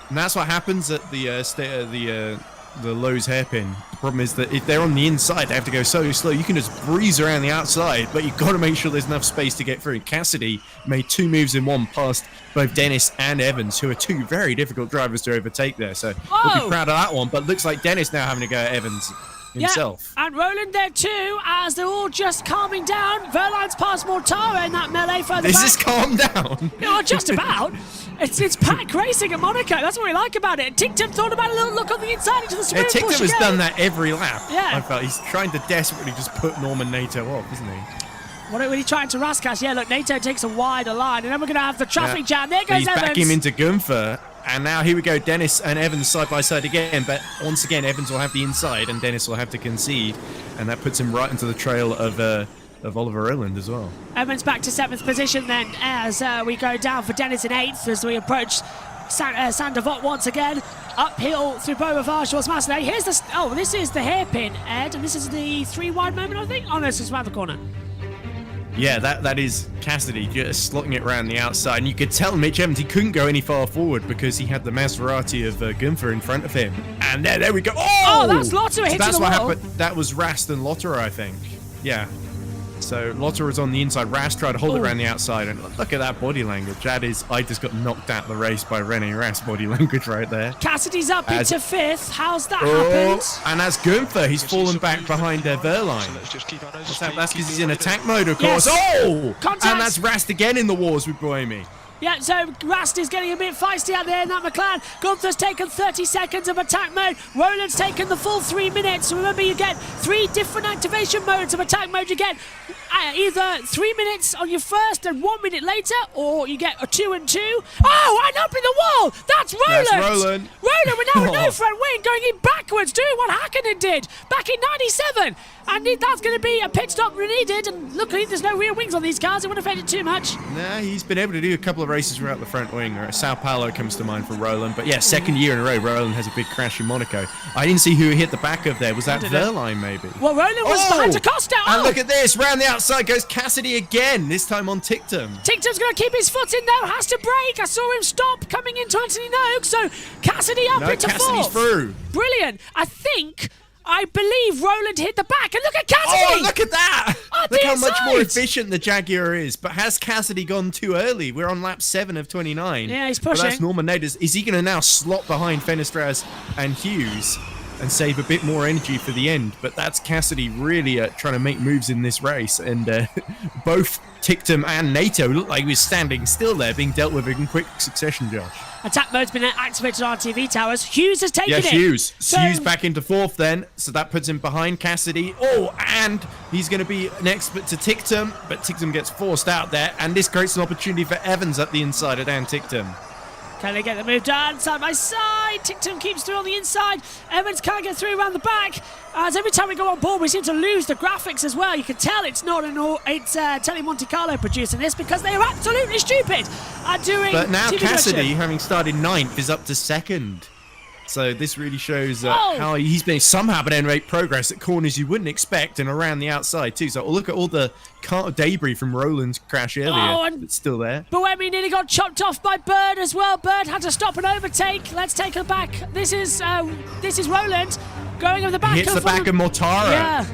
And that's what happens at the Lowe's hairpin. The problem is that if they're on the inside, they have to go so slow. You can just breeze around the outside, but you've got to make sure there's enough space to get through. Cassidy made 2 moves in one past both Dennis and Evans, who are 2 very difficult drivers to overtake there. So we'll Oh. be proud of that one. But looks like Dennis now having to go at Evans himself. Yeah, and Roland there too, as they're all just calming down. Verline's past Mortara in that melee further This back. is calm down. No, just about. It's pack racing at Monaco. That's what we like about it. Tictum thought about a little look on the inside into the Yeah, swimming pool. Tictum has done that every lap. Yeah. I felt he's trying to desperately just put Norman Nato off, isn't he? What are we trying to Raskas? Yeah, look, Nato takes a wider line, and then we're going to have the traffic jam. There goes He's Evans. back him into Gunther, and now here we go, Dennis and Evans side by side again, but once again Evans will have the inside and Dennis will have to concede, and that puts him right into the trail of Oliver Rowland as well. Evans back to 7th position then as we go down for Dennis in 8th as we approach Sander Vaught once again. Uphill through Beaumont towards Massenet. Here's the... Oh, this is the hairpin, Ed, and this is the 3 wide moment, I think. Oh, no, this is around the corner. Yeah, that is Cassidy just slotting it around the outside. And you could tell Mitch Evans, he couldn't go any far forward because he had the Maserati of Gunther in front of him. And there we go. Oh, that's Lotterer hitting that's the what wall. happened. That was Rast and Lotterer, I think. Yeah. So Lotterer was on the inside. Rast tried to hold it around the outside. And look at that body language. That is, I just got knocked out the race by Rene Rast body language right there. Cassidy's up into 5th. How's that happened? And that's Gunther. He's fallen back behind Verline. That's because he's in attack mode, of course. Yes. Oh! Contact. And that's Rast again in the wars with Boemi. Yeah, so Rast is getting a bit feisty out there in that McLaren. Gunther's taken 30 seconds of attack mode. Rowland's taken the full 3 minutes. Remember, you get 3 different activation modes of attack mode. You get either 3 minutes on your first and 1 minute later, or you get a 2 and 2. Oh, and up in the wall! That's Rowland! That's Rowland. Rowland with now with no front wing, going in backwards, doing what Hakkinen did back in 97. And that's going to be a pit stop needed. And luckily, there's no rear wings on these cars. It wouldn't affect it too much. Nah, he's been able to do a couple of races without the front wing. Sao Paulo comes to mind for Rowland. But yeah, second year in a row, Rowland has a big crash in Monaco. I didn't see who hit the back of there. Was that Verline, maybe? Well, Rowland was behind Acosta. And look at this. Round the outside goes Cassidy again, this time on Tictum. Tictum's going to keep his foot in, though. Has to brake. I saw him stop coming into Anthony Noakes. So Cassidy up into Cassidy's 4th. Through. Brilliant. I believe Rowland hit the back. And look at Cassidy. Oh, look at that. Oh, look how much more efficient the Jaguar is. But has Cassidy gone too early? We're on lap 7 of 29. Yeah, he's But pushing. that's Norman Naders. Is he going to now slot behind Fenestras and Hughes and save a bit more energy for the end? But that's Cassidy really trying to make moves in this race. And both Tictum and NATO look like he was standing still there, being dealt with in quick succession, Josh. Attack mode's been activated on TV towers. Hughes has taken it. Yes, Hughes. So Hughes back into 4th then. So that puts him behind Cassidy. Oh, and he's going to be next to Tictum. But Tictum gets forced out there. And this creates an opportunity for Evans up the inside of Dan Tictum. Can they get the move done? Side by side. Tictum keeps through on the inside. Evans can't get through around the back. As every time we go on board, we seem to lose the graphics as well. You can tell it's not it's Tele Monte Carlo producing this because they are absolutely stupid at doing. But now TV Cassidy, production. having started 9th, is up to 2nd. So this really shows how he's been somehow been able to make progress at corners you wouldn't expect and around the outside too. So look at all the car debris from Rowland's crash earlier. Oh, and it's still there. Boemi nearly got chopped off by Bird as well. Bird had to stop and overtake. Let's take her back. This is Rowland going over the back. Hits the back of Mortara. Yeah.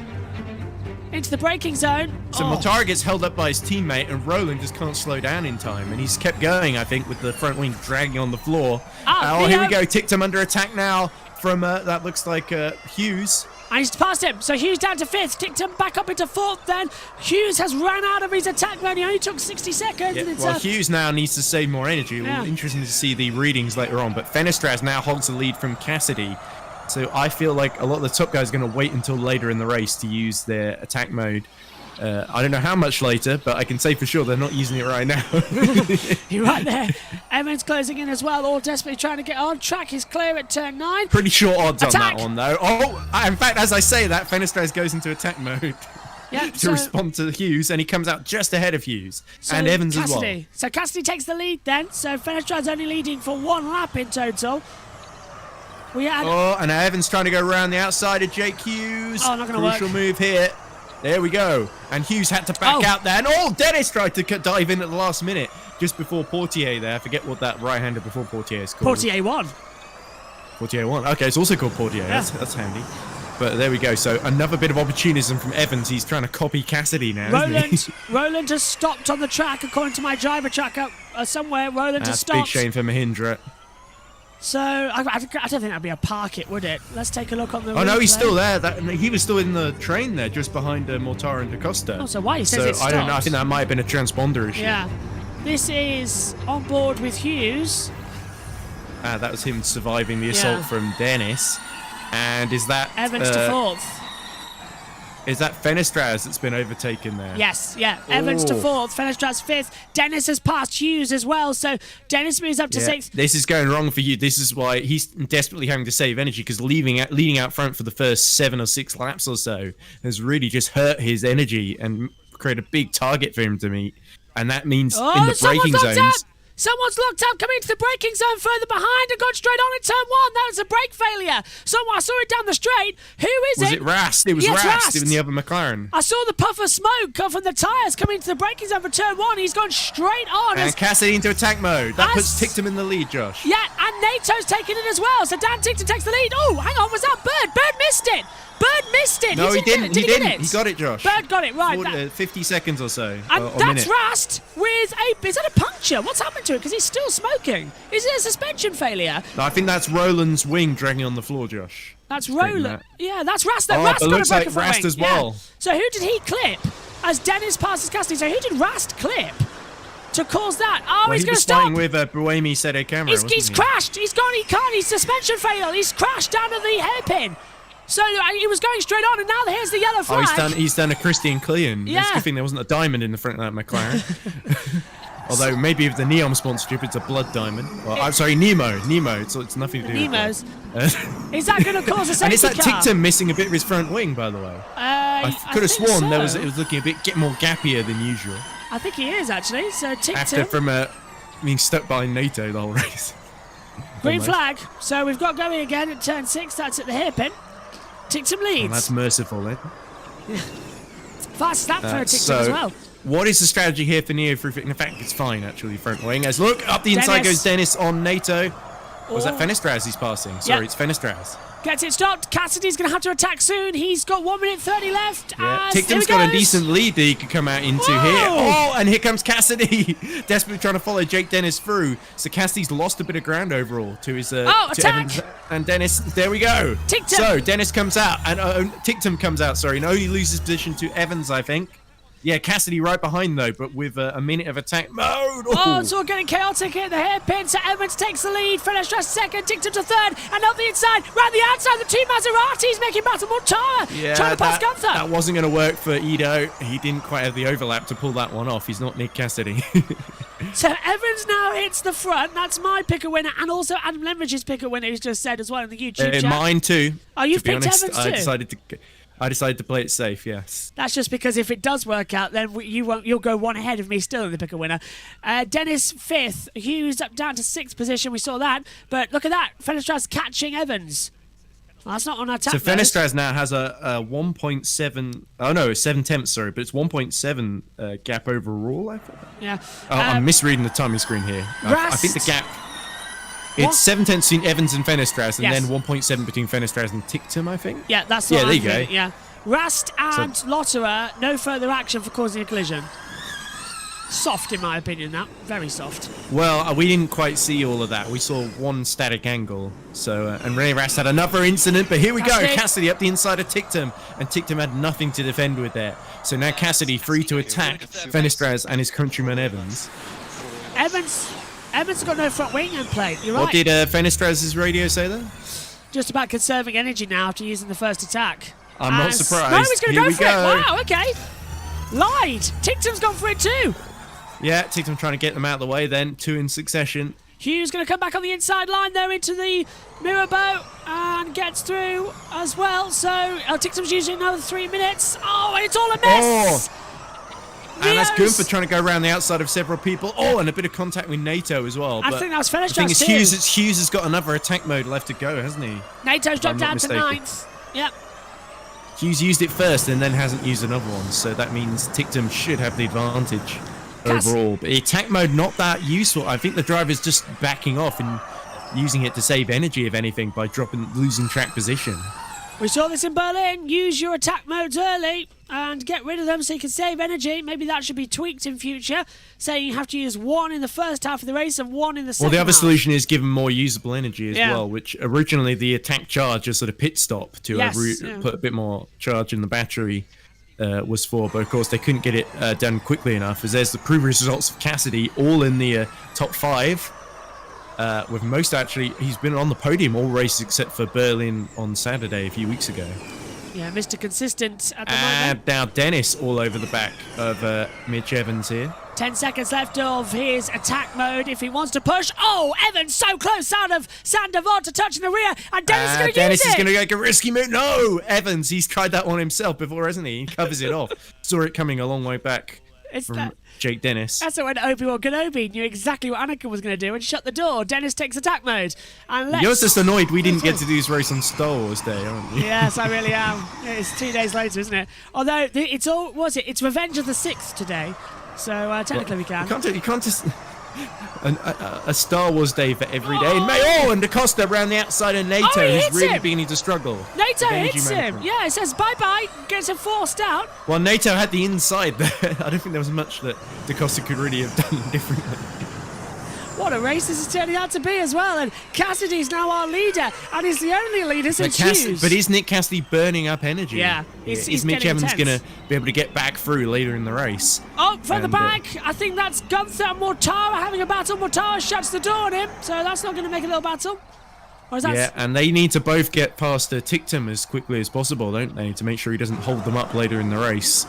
Into the braking zone. So Mortara gets held up by his teammate, and Rowland just can't slow down in time. And he's kept going, I think, with the front wing dragging on the floor. Here we go. Tictum under attack now from, that looks like Hughes. And he's passed him. So Hughes down to 5th. Tictum back up into 4th then. Hughes has run out of his attack mode. He only took 60 seconds. Yeah, and it's, well, Hughes now needs to save more energy. Yeah. Interesting to see the readings later on. But Fenestras now holds the lead from Cassidy. So I feel like a lot of the top guys are going to wait until later in the race to use their attack mode. I don't know how much later, but I can say for sure they're not using it right now. You're right there. Evans closing in as well, all desperately trying to get on. Track is clear at turn 9. Pretty short odds Attack. on that one, though. Oh, in fact, as I say that, Fenestras goes into attack mode to respond to Hughes, and he comes out just ahead of Hughes. And Evans as well. So Cassidy takes the lead then. So Fenestras only leading for 1 lap in total. And Evans trying to go around the outside of Jake Hughes. Oh, not going to work. Crucial move here. There we go. And Hughes had to back out there. And Dennis tried to dive in at the last minute, just before Portier there. I forget what that right-hander before Portier is called. Portier 1. Portier 1. Okay, it's also called Portier. Yeah. That's handy. But there we go. So another bit of opportunism from Evans. He's trying to copy Cassidy now. Roland has stopped on the track, according to my driver track somewhere. Roland has stopped. Big shame for Mahindra. So, I don't think that'd be a park it, would it? Let's take a look on the Oh, no, he's replay. still there. He was still in the train there, just behind Mortara and DaCosta. Oh, so why he says it stopped? I don't know. I think that might have been a transponder issue. Yeah. This is on board with Hughes. That was him surviving the assault from Dennis. And is that... Evans to 4th. Is that Fenestras that's been overtaken there? Yes, yeah. Evans to 4th, Fenestras 5th. Dennis has passed Hughes as well, so Dennis moves up to 6th. This is going wrong for you. This is why he's desperately having to save energy, because leading out front for the first 7 or 6 laps or so has really just hurt his energy and create a big target for him to meet, and that means Oh, in the braking someone's locked zones. up! Someone's locked up, coming into the braking zone further behind and gone straight on in turn 1. That was a brake failure. Someone, I saw it down the straight. Who is Was it? it Rast? It was Yes, Rast in the other McLaren. I saw the puff of smoke come from the tyres coming into the braking zone for turn 1. He's gone straight on. And Cassidy into attack mode. That as- puts Tictum in the lead, Josh. Yeah, and NATO's taking it as well. So Dan Tictum takes the lead. Oh, hang on, was that Bird? Bird missed it. Bird missed it. No, he didn't. Did He get didn't. it? He got it, Josh. Bird got it, right. 50 seconds or so. And or that's minute. Rast with a... Is that a puncture? What's happened to it? Because he's still smoking. Is it a suspension failure? No, I think that's Roland's wing dragging on the floor, Josh. That's Taking Roland. that. Yeah, that's Rast. Oh, Rast it got looks a broken like front Rast wing. as well. Yeah. So who did he clip as Dennis passes Cassidy? So who did Rast clip to cause that? Oh, Well, he's he going to was stop. fighting with Buemi Sede Camera, He's crashed. He's gone. He can't. He's suspension fail. He's crashed down to the hairpin. So he was going straight on, and now here's the yellow flag. Oh, he's done a Christian Clean. Yeah. It's a good thing there wasn't a diamond in the front of that McLaren. Although maybe if the Neon sponsorship, it's a blood diamond. Well, I'm sorry, Nemo. It's nothing to do Nemo's. with that. Is that going to cause a safety And it's that car? Tictum missing a bit of his front wing, by the way. I could have think sworn so. it was looking a bit more gappier than usual. I think he is actually. So After Tictum, from being stuck by NATO the whole race. green Almost. flag. So we've got going again at turn 6. That's at the hairpin. Tictum leads. Well, that's merciful, then. Fast snap for Tictum So, as well. what is the strategy here for Neo? In fact, it's fine, actually, front wing. As look, up the inside Dennis. goes Dennis on NATO. Was that Oh. Fenestraz he's passing? Sorry, Yeah. it's Fenestraz. Gets it stopped. Cassidy's going to have to attack soon. He's got 1 minute 30 left. Yeah. As here Tictum's he got a goes. decent lead that he could come out into Whoa. here. Oh, and here comes Cassidy, desperately trying to follow Jake Dennis through. So Cassidy's lost a bit of ground overall to his to attack. Evans and Dennis. There we go. Tictum. So Dennis comes out and Tictum comes out. Sorry, and only loses position to Evans, I think. Yeah, Cassidy right behind though, but with a minute of attack mode. Oh, it's all getting chaotic at the hairpin. So Evans takes the lead. Fenestraz second. Tictum to third. And up the inside. Round the outside. The two Maseratis making battle. Mortara Yeah, trying to pass Gunther. that wasn't going to work for Ido. He didn't quite have the overlap to pull that one off. He's not Nick Cassidy. So Evans now hits the front. That's my picker winner. And also Adam Lemridge's picker winner, who's just said as well in the YouTube chat. Mine too. Oh, you've to be picked honest, Evans too? I decided to play it safe. Yes. That's just because if it does work out, then you'll go one ahead of me still in the picker winner. Dennis 5th, Hughes up down to 6th position. We saw that, but look at that, Fenestraz catching Evans. Well, that's not on attack. So Fenestraz now has a 1.7. Oh no, 7/10. Sorry, but it's 1.7 gap overall. I think. Yeah. Oh, I'm misreading the timing screen here. I think the Rast. gap. It's 7/10 between Evans and Fenestraz, and Yes. then 1.7 between Fenestraz and Tictum, I think. Yeah, that's Yeah, what there I'm you go. thinking, yeah. Rast and Lotterer, no further action for causing a collision. Soft, in my opinion, that. Very soft. Well, we didn't quite see all of that. We saw one static angle. So, and Rene Rast had another incident, but here we go. Cassidy. Cassidy up the inside of Tictum, and Tictum had nothing to defend with there. So now Cassidy free to attack Fenestraz and his countryman Evans. Evans has got no front wing in play. You're What right. did Fenestraz's radio say there? Just about conserving energy now after using the first attack. I'm not As- surprised. No, he's going to Here go we for go. it. Wow, okay. Lied. Tictum's gone for it too. Yeah, Tictum trying to get them out of the way then, 2 in succession. Hughes going to come back on the inside line there into the mirror boat and gets through as well. So Tictum's using another 3 minutes. Oh, and it's all a mess. And that's Neo's- Gunther trying to go around the outside of several people. Oh, and a bit of contact with NATO as well. I But think that was the thing is, Fenestraz too. Hughes has got another attack mode left to go, hasn't he? NATO's If I'm dropped not down to mistaken. 9th. Yep. Hughes used it first and then hasn't used another one, so that means Tictum should have the advantage overall. But attack mode not that useful. I think the driver's just backing off and using it to save energy, if anything, by losing track position. We saw this in Berlin. Use your attack modes early and get rid of them so you can save energy. Maybe that should be tweaked in future, saying you have to use 1 in the first half of the race and 1 in the second Well, the other half. solution is give them more usable energy as Yeah. well, which originally the attack charge, a sort of pit stop to Yes, yeah. put a bit more charge in the battery, was for. But of course, they couldn't get it done quickly enough, as there's the previous results of Cassidy, all in the top 5. With most actually, he's been on the podium all races except for Berlin on Saturday a few weeks ago. Yeah, Mr. Consistent at the And moment. now Dennis all over the back of Mitch Evans here. 10 seconds left of his attack mode if he wants to push. Oh, Evans so close out of Sandoval to touching the rear. And Dennis is going to use it. Dennis is going to make a risky move. No! Evans, he's tried that one himself before, hasn't he? He covers it off. Saw it coming a long way back from Jake Dennis. That's when Obi-Wan Kenobi knew exactly what Anakin was going to do and shut the door. Dennis takes attack mode. And You're just annoyed we didn't get to do this race on Star Wars Day, aren't you? Yes, I really am. It's 2 days later, isn't it? Although it's all it's Revenge of the 6th today, so technically we can. You can't just a Star Wars Day for every day. And Da Costa around the outside of NATO, who's really beginning to struggle. NATO hits him. Yeah, it says bye-bye. Gets him forced out. Well, NATO had the inside there. I don't think there was much that Da Costa could really have done differently. What a race this is turning out to be as well. And Cassidy's now our leader, and he's the only leader since Hughes. But is Nick Cassidy burning up energy? Yeah. Is Mitch Evans going to be able to get back through later in the race? Oh, from the back. I think that's Gunther and Mortara having a battle. Mortara shuts the door on him, so that's not going to make a little battle. Or is that Yeah, and they need to both get past Tictum as quickly as possible, don't they, to make sure he doesn't hold them up later in the race.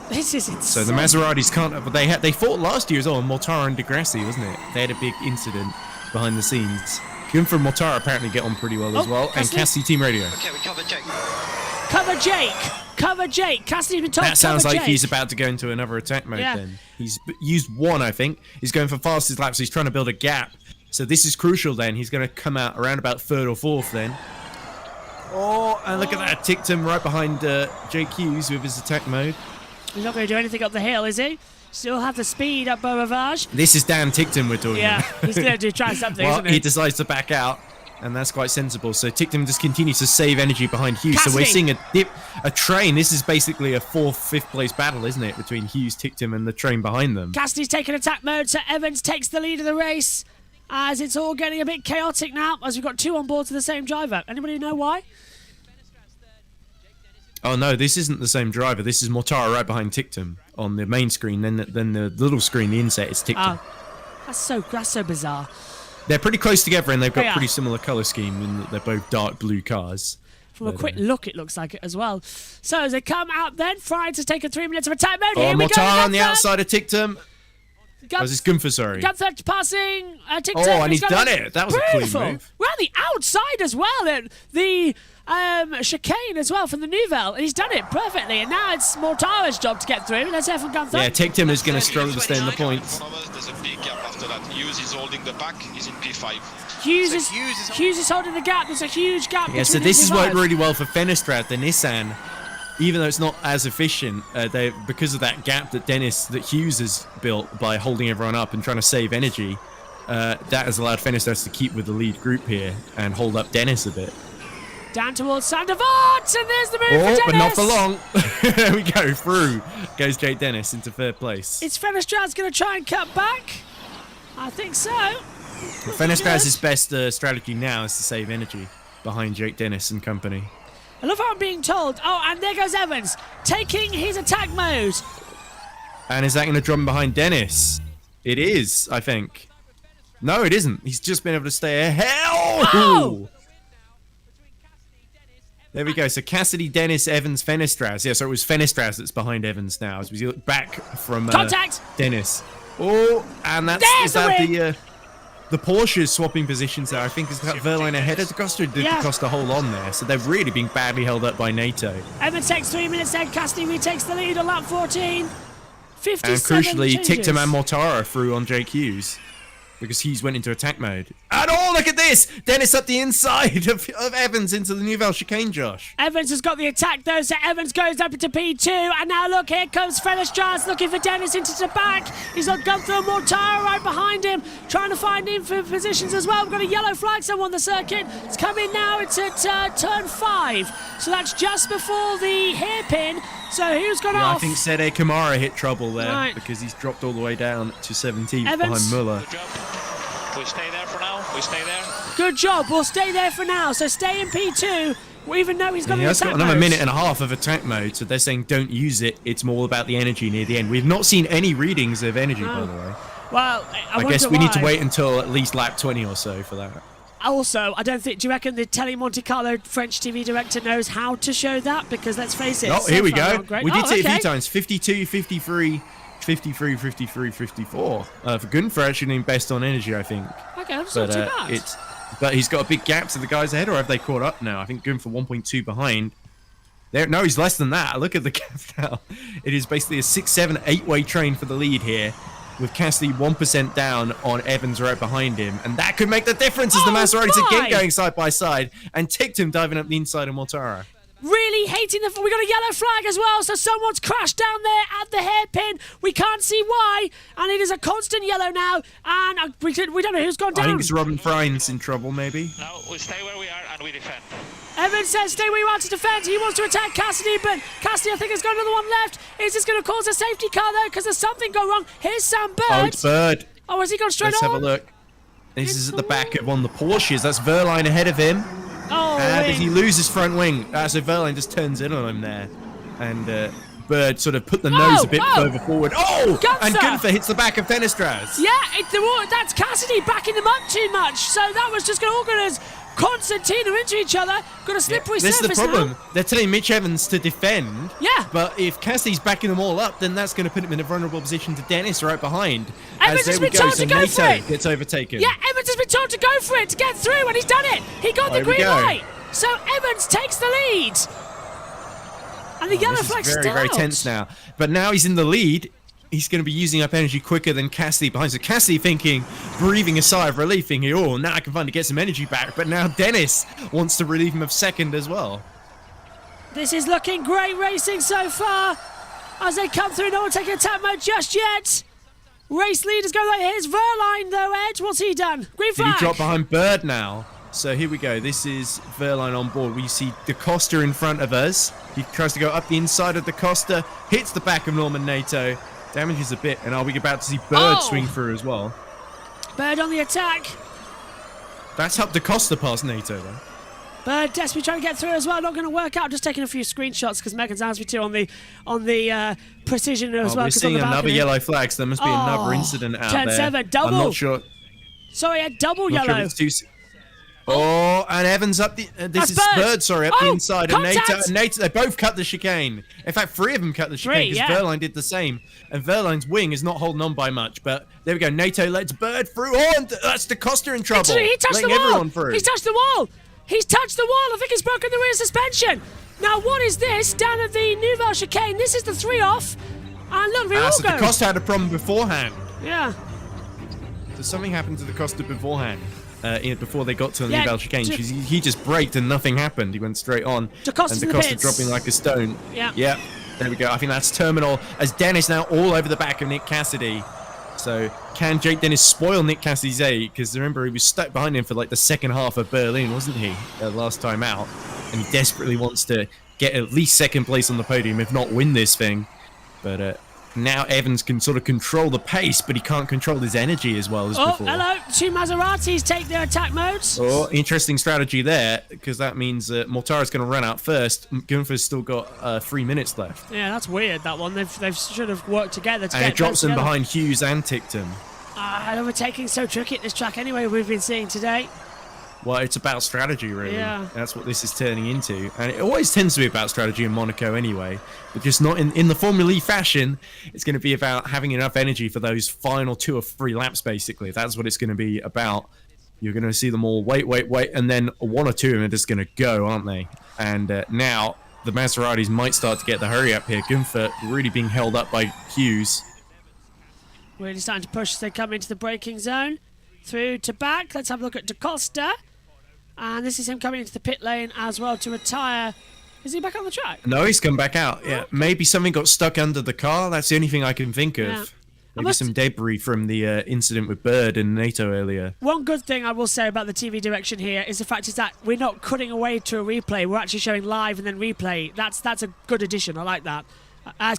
This is insane. So the Maseratis can't. But they fought last year as well, Mortara and Degrassi, wasn't it? They had a big incident behind the scenes. Gunther and Mortara apparently get on pretty well as well. And Cassidy Team Radio. Okay, we cover Jake. Cover Jake. Cover Jake. Cassidy's been told That sounds cover like Jake. he's about to go into another attack mode then. He's used one, I think. He's going for fastest lap, so he's trying to build a gap. So this is crucial then. He's going to come out around about third or fourth then. Oh, and look at that. Tictum right behind Jake Hughes with his attack mode. He's not going to do anything up the hill, is he? Still have the speed up Beaurivage. This is Dan Tictum we're talking Yeah, about. he's going to try something, Well, isn't he? he decides to back out, and that's quite sensible. So Tictum just continues to save energy behind Hughes. So we're Cassidy. seeing a train. This is basically a 4th, 5th place battle, isn't it? Between Hughes, Tictum, and the train behind them. Cassidy's taking attack mode, so Evans takes the lead of the race. As it's all getting a bit chaotic now, as we've got 2 on board to the same driver. Anybody know why? Oh no, this isn't the same driver. This is Mortara right behind Tictum on the main screen. Then the little screen, the inset, is Tictum. Oh, that's so bizarre. They're pretty close together, and they've got They are. pretty similar colour scheme in that they're both dark blue cars. From a quick look, it looks like it as well. So as they come out then, Fry to take a 3 minutes of attack mode. Oh, Here we go. Mortara on the Gunther. outside of Tictum. Oh, this is Gunther, sorry. Gunther passing TikTok. Oh, and he's done it. That was a clean Beautiful. move. We're on the outside as well. And the chicane as well from the Nouvelle. And he's done it perfectly. And now it's Mortara's job to get through. Let's hear from Gunther. Yeah, Tictum is going to struggle to stay in the points. There's a big gap after that. Hughes is holding the back. He's in P5. Hughes is holding the gap. There's a huge gap. Yeah, so between this him has and worked Rivage. really well for Fenestrat, the Nissan. Even though it's not as efficient, because of that gap that Hughes has built by holding everyone up and trying to save energy, that has allowed Fenestrat to keep with the lead group here and hold up Dennis a bit. Down towards Sandavart, and there's the move for Dennis. But not for long. There we go. Through goes Jake Dennis into third place. Is Fenestrat's going to try and cut back? I think so. Fenestrat's best strategy now is to save energy behind Jake Dennis and company. I love how I'm being told. Oh, and there goes Evans, taking his attack mode. And is that going to drop him behind Dennis? It is, I think. No, it isn't. He's just been able to stay ahead. Oh! There we go. So Cassidy, Dennis, Evans, Fenestras. Yeah, so it was Fenestras that's behind Evans now as we look back from Contact! Dennis. Oh, and that's There's is that the the Porsches swapping positions there. I think is that Verline ahead of Da Costa. Did Da Costa hold on there? So they've really been badly held up by NATO. Evans takes 3 minutes then. Cassidy retakes the lead on lap 14. 57 And crucially, changes. Tictum and Mortara through on Jake Hughes because Hughes went into attack mode. And oh, look at this! Dennis up the inside of Evans into the Nouvelle chicane, Josh. Evans has got the attack though, so Evans goes up into P2. And now look, here comes Fenestras looking for Dennis into the back. He's got Gunther and Mortara right behind him, trying to find him for positions as well. We've got a yellow flag somewhere on the circuit. It's coming now, it's at turn 5. So that's just before the hairpin. So who's gone off? I think Sede Kamara hit trouble there Right. because he's dropped all the way down to 17th Evans. behind Muller. We stay there for now. We stay there. Good job, we'll stay there for now. So stay in P2, even though he's got And the he has attack got another mode. minute and a half of attack mode, so they're saying don't use it. It's more about the energy near the end. We've not seen any readings of energy, by the way. Well, I guess we need to wait until at least lap 20 or so for that. Also, I don't think. Do you reckon the Tele Monte Carlo French TV director knows how to show that? Because let's face it. Oh, so here we far go. not great. We did see it a okay. few times. 52, 53, 53, 53, 54. For Gunther actually doing best on energy, I think. Okay, that's not too bad. But he's got a big gap to the guys ahead, or have they caught up now? I think Gunther 1.2 behind. No, he's less than that. Look at the gap now. It is basically a 6, 7, 8-way train for the lead here, with Cassidy 1% down on Evans right behind him. And that could make the difference as the Maseratis again going side by side, and Tictum diving up the inside of Mortara. Really hating we got a yellow flag as well, so someone's crashed down there at the hairpin. We can't see why, and it is a constant yellow now, and we don't know who's gone down. I think it's Robin Friends in trouble, maybe. No, we stay where we are and we defend. Evans says stay where you are to defend. He wants to attack Cassidy, but Cassidy I think has got another one left. Is this going to cause a safety car though? Because there's something gone wrong. Here's Sam Bird. Oh, it's Bird. Oh, has he gone straight Let's on? have a look. This is at the back of one of the Porsches. That's Verline ahead of him. Oh, does he lose his front wing? So Verline just turns in on him there. And Bird sort of put the nose a bit further forward. Oh! Gunther. And Gunther hits the back of Denistraz. Yeah, that's Cassidy backing them up too much. So that was just all good as Constantine are into each other. Got a slippery surface now. This is the problem. They're telling Mitch Evans to defend. Yeah. But if Cassidy's backing them all up, then that's going to put him in a vulnerable position to Dennis right behind. Evans has been told to go for it. Gets overtaken. Yeah, Evans has been told to go for it to get through, and he's done it. He got the green light. So Evans takes the lead. And the yellow flag's still very, very tense now. But now he's in the lead. He's going to be using up energy quicker than Cassidy behind. So Cassidy thinking, breathing a sigh of relief, thinking, oh, now I can finally get some energy back. But now Dennis wants to relieve him of second as well. This is looking great racing so far. As they come through, no one taking attack mode just yet. Race leaders go like, here's Verline though, Ed. What's he done? Green flag. Did he drop behind Bird now? So here we go. This is Verline on board. We see DaCosta in front of us. He tries to go up the inside of DaCosta, hits the back of Norman Nato, damages a bit, and are we about to see Bird swing through as well? Bird on the attack. That's helped DaCosta past Nato though. Bird desperately trying to get through as well. Not going to work out. Just taking a few screenshots because Megan's asked me to on the precision as well. We're seeing another yellow flag, so there must be another incident out there. 10-7, double. I'm not sure. Sorry, a double Not yellow. sure if it's and Evans up the. This is Bird, sorry, up the inside. And Nato, they both cut the chicane. In fact, 3 of them cut the chicane because Verline did the same. And Verline's wing is not holding on by much. But there we go. Nato lets Bird through. Oh, and that's DaCosta in trouble. He touched the wall. Everyone through. He's touched the wall. He's touched the wall. I think he's broken the rear suspension. Now, what is this down at the Nouvelle chicane? This is the 3 off. And look, they all so go. DaCosta had a problem beforehand. Yeah. So something happened to DaCosta beforehand. Before they got to the Nouvelle chicane. He just braked and nothing happened. He went straight on. DaCosta's and DaCosta dropping like a stone. Yeah. Yeah. There we go. I think that's terminal. As Dennis now all over the back of Nick Cassidy. So can Jake Dennis spoil Nick Cassidy's A? Because remember, he was stuck behind him for like the second half of Berlin, wasn't he? Last time out. And he desperately wants to get at least second place on the podium, if not win this thing. But now Evans can sort of control the pace, but he can't control his energy as well as before. Oh, hello. 2 Maseratis take their attack modes. Oh, interesting strategy there, because that means Mortara's going to run out first. Gunther's still got 3 minutes left. Yeah, that's weird, that one. They should have worked together to And get it drops them together. behind Hughes and Tictum. Overtaking's so tricky at this track anyway, we've been seeing today. Well, it's about strategy, really. Yeah. That's what this is turning into. And it always tends to be about strategy in Monaco anyway. But just not in the Formula E fashion. It's going to be about having enough energy for those final 2 or 3 laps, basically. That's what it's going to be about. You're going to see them all wait. And then 1 or 2 of them are just going to go, aren't they? And now the Maseratis might start to get the hurry up here. Gunther really being held up by Hughes. Really starting to push as they come into the braking zone. Through to back. Let's have a look at DaCosta. And this is him coming into the pit lane as well to retire. Is he back on the track? No, he's come back out. Yeah, maybe something got stuck under the car. That's the only thing I can think of. Yeah. Maybe some debris from the incident with Bird and Nato earlier. One good thing I will say about the TV direction here is the fact is that we're not cutting away to a replay. We're actually showing live and then replay. That's a good addition. I like that.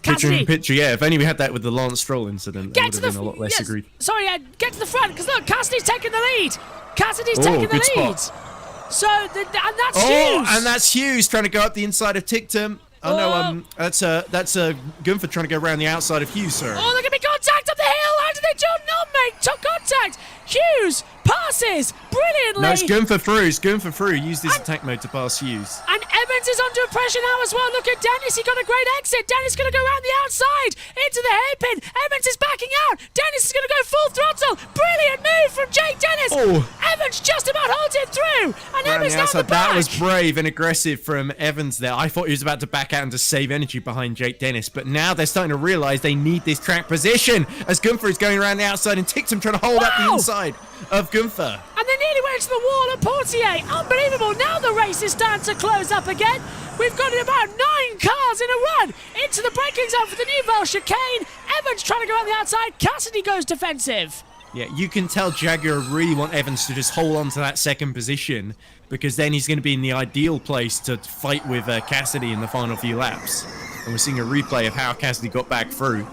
Picture in picture, yeah. If only we had that with the Lance Stroll incident, it would have been a lot less agreed. Sorry, Ed, get to the front, because look, Cassidy's taking the lead. Cassidy's taking the lead. Spot. So, and that's Hughes. And that's Hughes trying to go up the inside of Tictum. Oh no, that's Gunther trying to go around the outside of Hughes, sir. Oh, look at me, contact up the hill. How did they do? Not make contact. Hughes passes brilliantly. No, it's Gunther through. Use this attack mode to pass Hughes. And Evans is under pressure now as well. Look at Dennis. He got a great exit. Dennis is going to go around the outside into the hairpin. Evans is backing out. Dennis is going to go full throttle. Brilliant move from Jake Dennis. Oh. Evans just about holds it through. And Evans down the back. That was brave and aggressive from Evans there. I thought he was about to back out and to save energy behind Jake Dennis. But now they're starting to realise they need this track position as Gunther is going around the outside and Tictum trying to hold up the inside of Gunther. And they nearly went to the wall of Portier. Unbelievable. Now the race is starting to close up again. We've got about 9 cars in a run into the braking zone for the Newville chicane. Evans trying to go on the outside. Cassidy goes defensive. Yeah, you can tell Jaguar really want Evans to just hold on to that second position because then he's going to be in the ideal place to fight with Cassidy in the final few laps. And we're seeing a replay of how Cassidy got back through.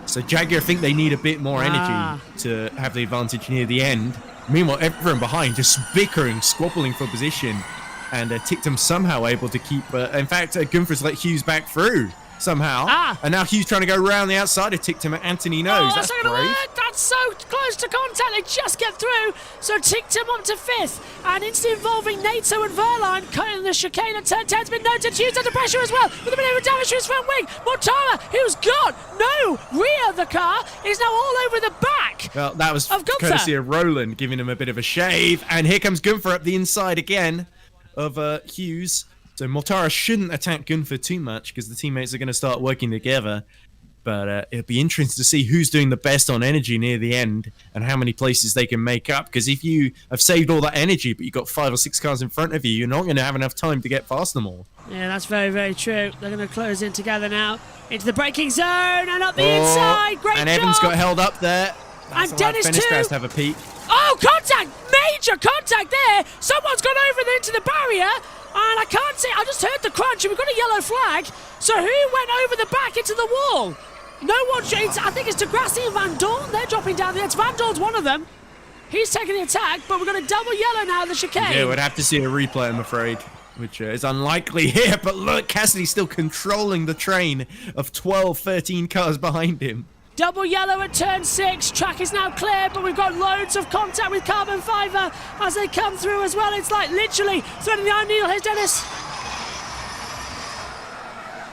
So Jaguar think they need a bit more energy to have the advantage near the end. Meanwhile, everyone behind just bickering, squabbling for position. And Tictum somehow able to keep... in fact, Gunther's let Hughes back through somehow. And now Hughes trying to go around the outside of Tictum at Anthony knows. That's not brave. going to work. That's so close to contact. They just get through. So Tictum up to 5th. And it's involving Nato and Verline cutting the chicane at turn 10 has been noted. Hughes under pressure as well with a bit of damage to his front wing. Mortara, who's got no rear of the car, is now all over the back. Well, that was courtesy of Roland giving him a bit of a shave. And here comes Gunther up the inside again of Hughes. So Mortara shouldn't attack Gunther too much because the teammates are going to start working together. But it'll be interesting to see who's doing the best on energy near the end and how many places they can make up. Because if you have saved all that energy, but you've got 5 or 6 cars in front of you, you're not going to have enough time to get past them all. Yeah, that's very, very true. They're going to close in together now into the braking zone and up the inside. Great and job. Evans got held up there. And Dennis too. Fenestras to have a peek. Oh, contact! Major contact there! Someone's gone over into the barrier, and I can't see. I just heard the crunch, and we've got a yellow flag. So who went over the back into the wall? No one. I think it's Degrassi and Van Dorn. They're dropping down there. It's Van Dorn's one of them. He's taking the attack, but we've got a double yellow now in the chicane. Yeah, we'd have to see a replay, I'm afraid, which is unlikely here. But look, Cassidy's still controlling the train of 12, 13 cars behind him. Double yellow at turn 6. Track is now clear, but we've got loads of contact with carbon fibre as they come through as well. It's like literally threading the iron needle. Here's Dennis.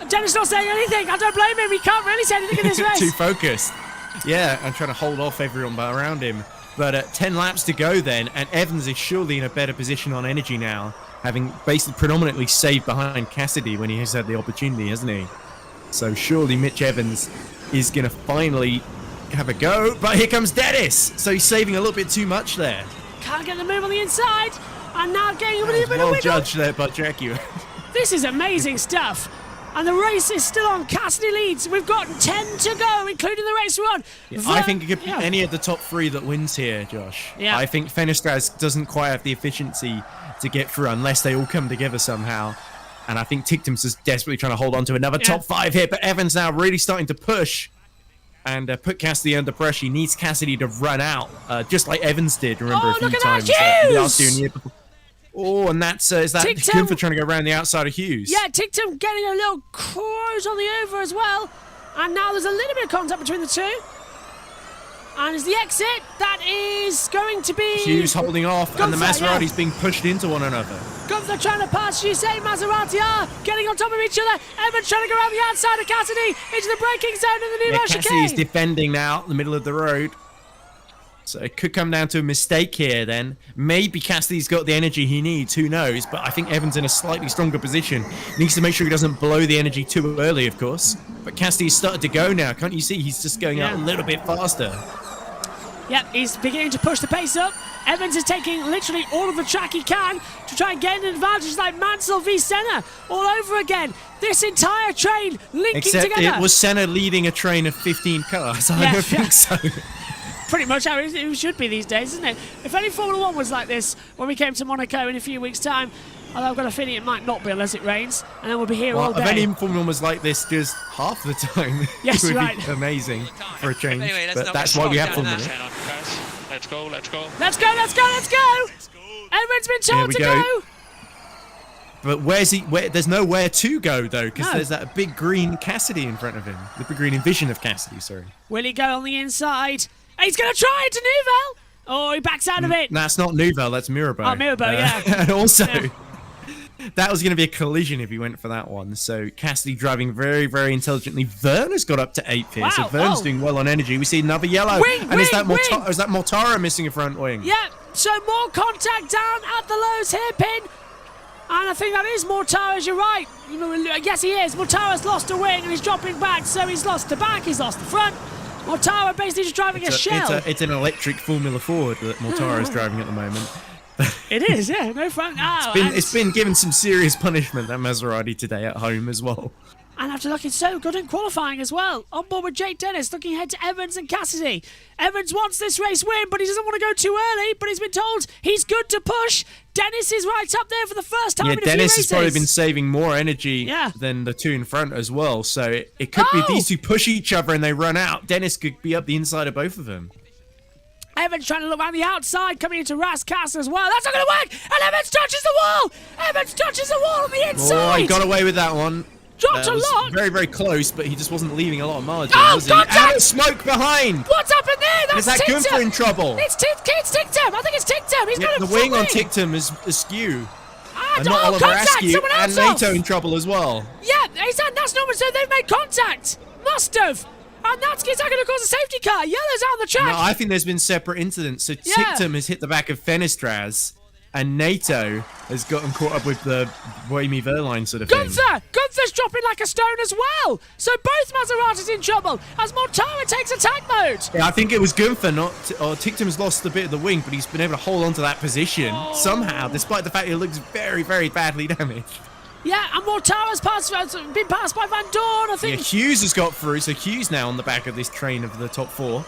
Dennis not saying anything. I don't blame him. He can't really say anything in this race. Too focused. Yeah, I'm trying to hold off everyone around him. But 10 laps to go then, and Evans is surely in a better position on energy now, having basically predominantly saved behind Cassidy when he has had the opportunity, hasn't he? So surely Mitch Evans is going to finally have a go. But here comes Dennis. So he's saving a little bit too much there. Can't get the move on the inside. And now getting a little bit of well wiggle. judged there by Jaguar. This is amazing stuff. And the race is still on. Cassidy leads. We've got 10 to go, including the race one. Yeah, I think it could be any of the top 3 that wins here, Josh. Yeah. I think Fenestras doesn't quite have the efficiency to get through unless they all come together somehow. And I think Tictum's just desperately trying to hold on to another top 5 here. But Evans now really starting to push and put Cassidy under pressure. He needs Cassidy to run out, just like Evans did, remember, a few times last year and year before. Oh, and is that Gunther trying to go around the outside of Hughes? Yeah, Tictum getting a little cruise on the over as well. And now there's a little bit of contact between the two. And as the exit, that is going to be... Hughes holding off, Gunther, and the Maseratis being pushed into one another. Gunther trying to pass Yusei. Maserati are getting on top of each other. Evans trying to go around the outside of Cassidy into the braking zone in the new chicane. Cassidy's defending now in the middle of the road. So it could come down to a mistake here then. Maybe Cassidy's got the energy he needs, who knows? But I think Evans in a slightly stronger position. Needs to make sure he doesn't blow the energy too early, of course. But Cassidy's started to go now. Can't you see? He's just going out a little bit faster. Yep, he's beginning to push the pace up. Evans is taking literally all of the track he can to try and gain an advantage, like Mansell v Senna all over again. This entire train linking together. Except it was Senna leading a train of 15 cars. I don't think so. Pretty much how it should be these days, isn't it? If only Formula 1 was like this when we came to Monaco in a few weeks' time. Although I've got a feeling it might not be unless it rains, and then we'll be here all day. If any Formula 1 was like this just half the time, yes, it would right. be amazing for a change. Anyway, but that's why we have Formula 1. Let's go. Let's go. Everyone's been told to go. But where's he? There's nowhere to go though, because there's that big green Cassidy in front of him. The big green Envision of Cassidy, sorry. Will he go on the inside? He's going to try it to Newville. Oh, he backs out of it. That's not Nouvel, that's Mirabeau. Oh, Mirabeau, yeah. And also, that was going to be a collision if he went for that one. So Cassidy driving very, very intelligently. Vern has got up to 8th here, so Wow, Vern's doing well on energy. We see another yellow. Is that Mortara missing a front wing? Yeah, so more contact down at the Lowe's hairpin. And I think that is Mortara's, you're right. Yes, he is. Mortara's lost a wing and he's dropping back, so he's lost the back, he's lost the front. Mortara basically just driving a shell. It's an electric Formula Ford that Mortara is driving at the moment. It is, yeah, no front. It's been given some serious punishment, that Maserati, today at home as well. And after looking so good in qualifying as well. On board with Jake Dennis, looking ahead to Evans and Cassidy. Evans wants this race win, but he doesn't want to go too early. But he's been told he's good to push. Dennis is right up there for the first time in a few Dennis races. has probably been saving more energy than the two in front as well. So it could be these two push each other and they run out. Dennis could be up the inside of both of them. Evans trying to look around the outside, coming into Rascaster as well. That's not going to work! And Evans touches the wall! Evans touches the wall on the inside! Oh, he got away with that one. Dropped a lot! Very, very close, but he just wasn't leaving a lot of margin, Oh, was he? contact! And smoke behind! What's happened there? That's Is that Tictum! Gunther in trouble? It's Tictum! I think it's Tictum! He's got a the wing on Tictum is askew. And oh, not Oliver contact! Askew, Someone and else off! NATO in trouble as well. Yeah, that's normal, so they've made contact! Must have! And that's going to cause a safety car. Yellow's out on the track. No, I think there's been separate incidents. So Tictum has hit the back of Fenestraz, and NATO has gotten caught up with the Bohemi Verline sort of thing. Gunther's dropping like a stone as well. So both Maseratis in trouble as Mortara takes attack mode. Yeah, I think it was Gunther, Tictum's lost a bit of the wing, but he's been able to hold on to that position somehow, despite the fact he looks very, very badly damaged. Yeah, and Mortara's been passed by Van Dorn, I think. Yeah, Hughes has got through, so Hughes now on the back of this train of the top 4.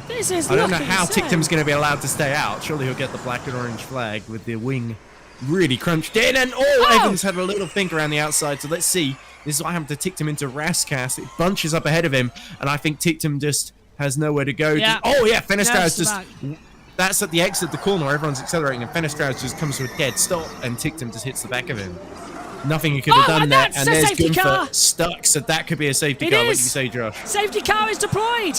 This is I don't know how Tictum's going to be allowed to stay out. Surely he'll get the black and orange flag with the wing really crunched in. And Evans had a little think around the outside, so let's see. This is what happened to Tictum into Rascast. It bunches up ahead of him, and I think Tictum just has nowhere to go. Yeah. Fenestraz just... That's at the exit of the corner where everyone's accelerating, and Fenestraz just comes to a dead stop, and Tictum just hits the back of him. Nothing he could have done there, and there's Gunther stuck, so that could be a safety car, like you say, Josh. Safety car is deployed.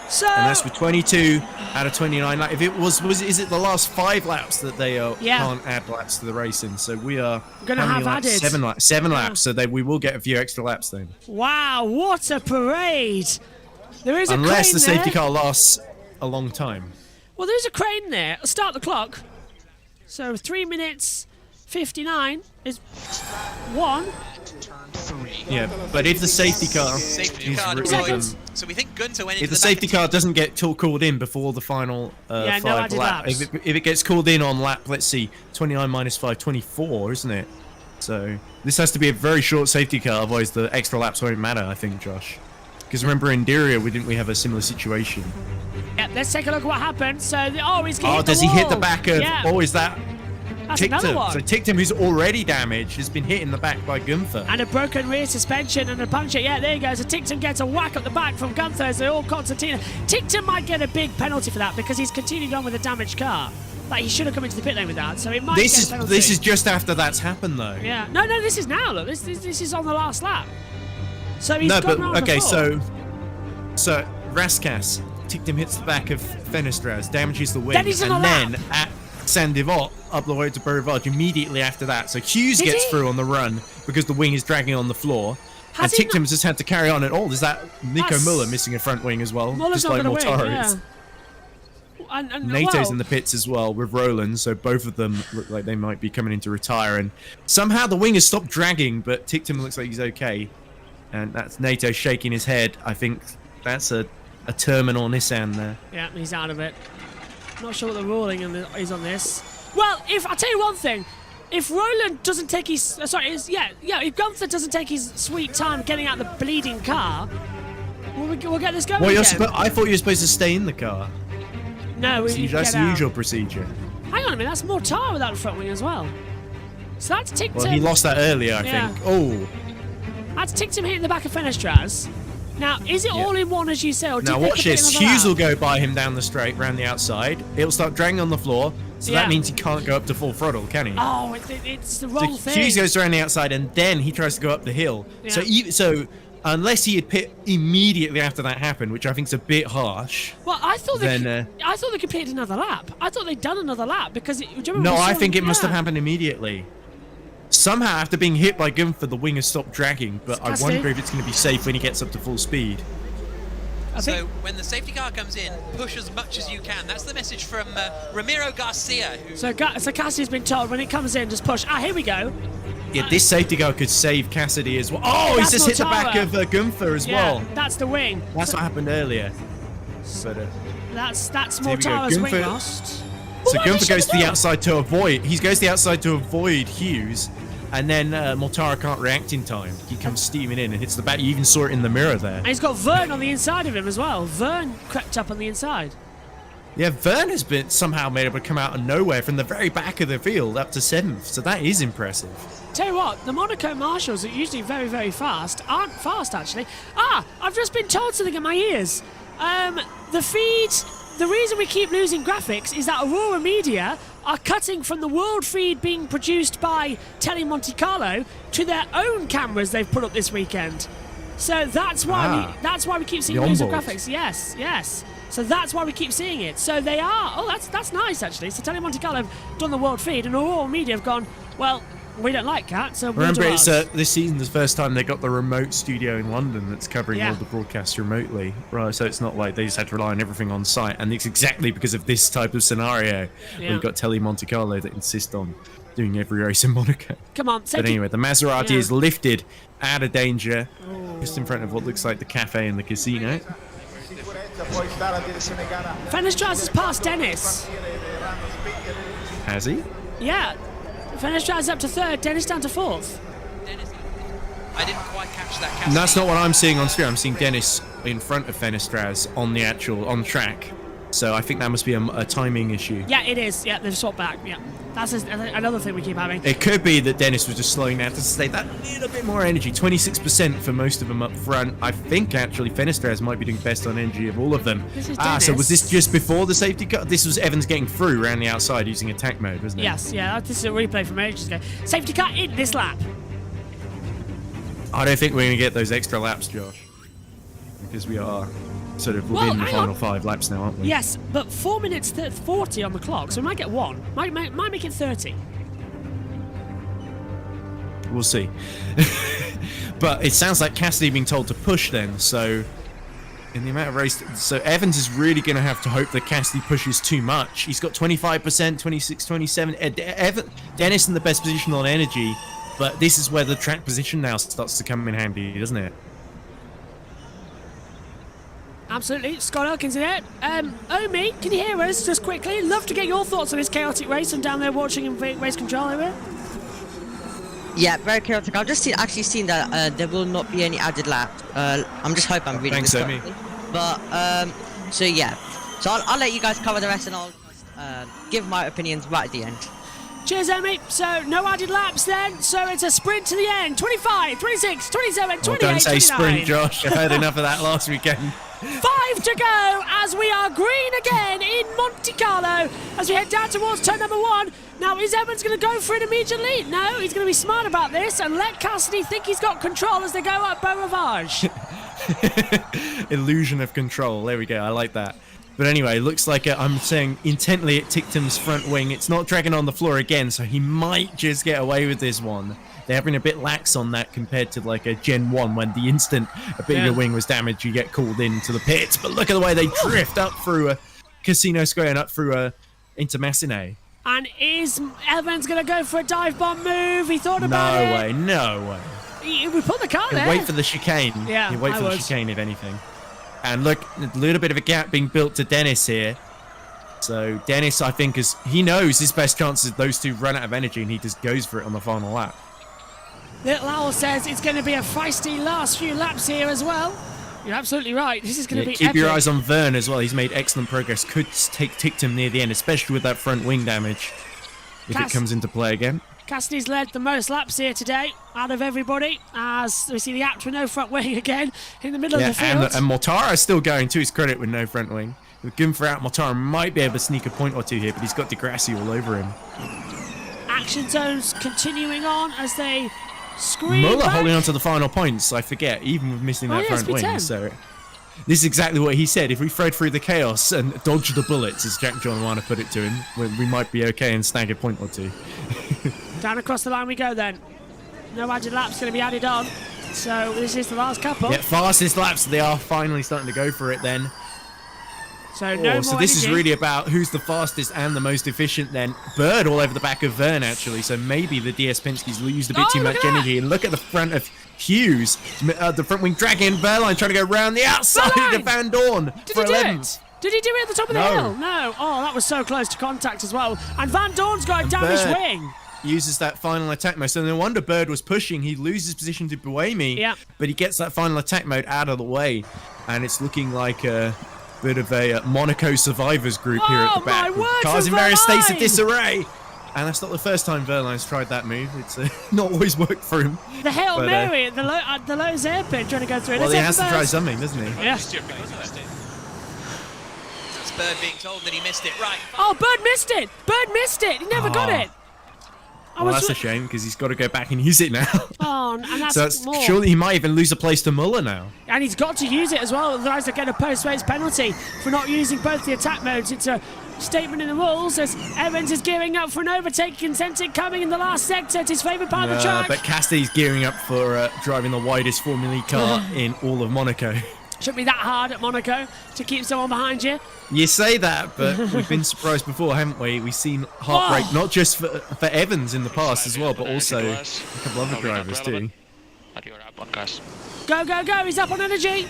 So, and that's with 22 out of 29. Like, if it is it the last 5 laps that they can't add laps to the racing? So we are going to have laps? added 7 laps. So we will get a few extra laps then. Wow, what a parade! There is unless the safety there. car lasts a long time. Well, there's a crane there. Start the clock. So 3 minutes 59 is 1. Yeah, but if the safety car so we think Gunther went into if the safety car doesn't get called in before the final 5 laps, if it gets called in on lap, let's see, 29 minus 5, 24, isn't it? So this has to be a very short safety car, otherwise the extra laps won't matter, I think, Josh. Because remember in Diria, we have a similar situation. Yeah, let's take a look at what happened. So, he's does he hit the back of? Yeah. Oh, is that? That's another one. So Tictum, who's already damaged, has been hit in the back by Gunther. And a broken rear suspension and a puncture. Yeah, there you go. So Tictum gets a whack up the back from Gunther as they all concertina. Tictum might get a big penalty for that because he's continued on with a damaged car. Like, he should have come into the pit lane with that, so it might get a penalty. This is just after that's happened, though. Yeah. No, this is now, look. This is on the last lap. So he's gone round okay, before. so Raskas, Tictum hits the back of Fenestraz, damages the wing, then at Saint-Divot, up the road to Beaurivage immediately after that. So Hughes gets through on the run because the wing is dragging on the floor. And Tictum's just had to carry on at all. Is that Nico Muller missing a front wing as well? Muller's just like Mortara is. NATO's in the pits as well with Roland, so both of them look like they might be coming in to retire. And somehow the wing has stopped dragging, but Tictum looks like he's okay. And that's NATO shaking his head. I think that's a terminal Nissan there. Yeah, he's out of it. Not sure what the ruling is on this. Well, I'll tell you one thing. If Roland doesn't take his... if Gunther doesn't take his sweet time getting out the bleeding car, we'll get this going again. I thought you were supposed to stay in the car. No, that's the usual procedure. Hang on a minute, that's Mortara without the front wing as well. So that's Tictum. Well, he lost that earlier, I think. Oh. That's Tictum hitting the back of Fenestraz. Now, is it all in one, as you say? Or now, watch this. Hughes will go by him down the straight, round the outside. It'll start dragging on the floor, so that means he can't go up to full throttle, can he? Oh, it's the wrong thing. Hughes goes around the outside, and then he tries to go up the hill. Yeah. So unless he had pit immediately after that happened, which I think is a bit harsh. Well, I thought they completed another lap. I thought they'd done another lap because I think it must have happened immediately. Somehow, after being hit by Gunther, the wing has stopped dragging, but I wonder if it's going to be safe when he gets up to full speed. So when the safety car comes in, push as much as you can. That's the message from Ramiro Garcia. So Cassidy's been told when it comes in, just push. Here we go. Yeah, this safety car could save Cassidy as well. Oh, he's just hit the back of Gunther as well. That's the wing. That's what happened earlier. But, that's Mortara's wing lost. So Gunther goes to the outside to avoid. He goes to the outside to avoid Hughes, and then Mortara can't react in time. He comes steaming in and hits the back. You even saw it in the mirror there. And he's got Vern on the inside of him as well. Vern crept up on the inside. Yeah, Vern has been somehow made able to come out of nowhere from the very back of the field up to 7th. So that is impressive. Tell you what, the Monaco marshals are usually very, very fast. Aren't fast, actually. I've just been told something in my ears. The feed, the reason we keep losing graphics is that Aurora Media are cutting from the world feed being produced by Tele Monte Carlo to their own cameras they've put up this weekend. So that's why we keep seeing losing graphics. Yes. So that's why we keep seeing it. So they are. Oh, that's nice actually. So Tele Monte Carlo have done the world feed, and Aurora Media have gone, well, we don't like that, so we'll remember do it's ours. this season the first time they got the remote studio in London that's covering all the broadcasts remotely, right? So it's not like they just had to rely on everything on site, and it's exactly because of this type of scenario where you've got Tele Monte Carlo that insist on doing every race in Monaco. Come on, but anyway, the Maserati is lifted out of danger, just in front of what looks like the cafe and the casino. Fenestraz has passed Dennis. Has he? Yeah. Fenestraz up to 3rd, Dennis down to 4th. I didn't quite catch that. That's not what I'm seeing on screen. I'm seeing Dennis in front of Fenestraz on the track. So I think that must be a timing issue. Yeah, it is. Yeah, they've swapped back. Yeah, that's another thing we keep having. It could be that Dennis was just slowing down to save that little bit more energy. 26% for most of them up front. I think actually Fenestraz might be doing best on energy of all of them. So was this just before the safety car? This was Evans getting through around the outside using attack mode, wasn't it? Yes, yeah. This is a replay from ages ago. Safety car in this lap. I don't think we're going to get those extra laps, Josh, because we are sort of within the final 5 laps now, aren't we? Yes, but 4 minutes 40 on the clock, so we might get 1. Might make it 30. We'll see. But it sounds like Cassidy being told to push then, so in the amount of race... So Evans is really going to have to hope that Cassidy pushes too much. He's got 25%, 26, 27. Dennis in the best position on energy, but this is where the track position now starts to come in handy, doesn't it? Absolutely. Scott Elkins in it. Omi, can you hear us just quickly? Love to get your thoughts on this chaotic race and down there watching in race control area. Yeah, very chaotic. I've just actually seen that there will not be any added lap. I'm just hoping I'm reading this correctly. But, so yeah. So I'll let you guys cover the rest and I'll give my opinions right at the end. Cheers, Amy. So, no added laps then. So, it's a sprint to the end. 25, 26, 27, 28, don't say 29. sprint, Josh. I heard enough of that last weekend. 5 to go as we are green again in Monte Carlo as we head down towards turn number 1. Now, is Evans going to go for it immediately? No, he's going to be smart about this and let Cassidy think he's got control as they go up Beau Rivage. Illusion of control. There we go. I like that. But anyway, looks like I'm saying intently at Tictum's front wing. It's not dragging on the floor again, so he might just get away with this one. They're having a bit lax on that compared to like a Gen 1 when the instant a bit of your wing was damaged, you get called into the pits. But look at the way they drift up through a Casino Square and up through into Massenet. And is Evans going to go for a dive bomb move? He thought about it. No way. We put the car there. Wait for the chicane. Yeah, you wait for the chicane, if anything. And look, a little bit of a gap being built to Dennis here. So Dennis, I think, he knows his best chance is those two run out of energy, and he just goes for it on the final lap. Little Owl says it's going to be a feisty last few laps here as well. You're absolutely right. This is going to be keep epic. your eyes on Vern as well. He's made excellent progress. Could take Tictum near the end, especially with that front wing damage, if it comes into play again. Cassidy's led the most laps here today out of everybody, as we see the Apt with no front wing again in the middle of the field. And Mortara is still going to his credit with no front wing. With Gunther out, Mortara might be able to sneak a point or two here, but he's got Degrassi all over him. Action zones continuing on as they Scream Muller back. holding on to the final points, I forget, even with missing that front wing. SP10. So this is exactly what he said. If we thread through the chaos and dodge the bullets, as Jack John Warner put it to him, we might be okay and snag a point or two. Down across the line we go then. No added laps going to be added on. So this is the last couple. Yeah, fastest laps. They are finally starting to go for it then. So no more so this energy. is really about who's the fastest and the most efficient then. Bird all over the back of Vern, actually. So maybe the DS Penske's used a bit too much energy. And look at the front of Hughes. The front wing dragging Verline trying to go round the outside of Van Dorn for 11th. Did he do it at the top of the hill? No. Oh, that was so close to contact as well. And Van Dorn's got a damaged Bird wing. Uses that final attack mode. So no wonder Bird was pushing. He loses position to Buemi. Yeah. But he gets that final attack mode out of the way. And it's looking like a bit of a Monaco survivors group here at the back. My word, Cars in for various states of Verline. disarray. And that's not the first time Verline's tried that move. It's not always worked for him. The Hail But, Mary at the Lowe's airpin trying to go through. Well, Let's he have has the to try burst. something, doesn't he? Yeah. That's Bird being told that he missed it. Right. Oh, Bird missed it. Bird missed it. He never got it. Well, that's a shame because he's got to go back and use it now. Oh, and that's So that's, more. surely he might even lose a place to Muller now. And he's got to use it as well, otherwise they get a post-race penalty for not using both the attack modes. It's a statement in the rules as Evans is gearing up for an overtake. Consented coming in the last sector. It's his favourite part of the track. But Cassidy's gearing up for driving the widest Formula E car in all of Monaco. Shouldn't be that hard at Monaco to keep someone behind you. You say that, but we've been surprised before, haven't we? We've seen heartbreak, not just for Evans in the past as well, but also a couple other drivers too. Go, go, go. He's up on energy.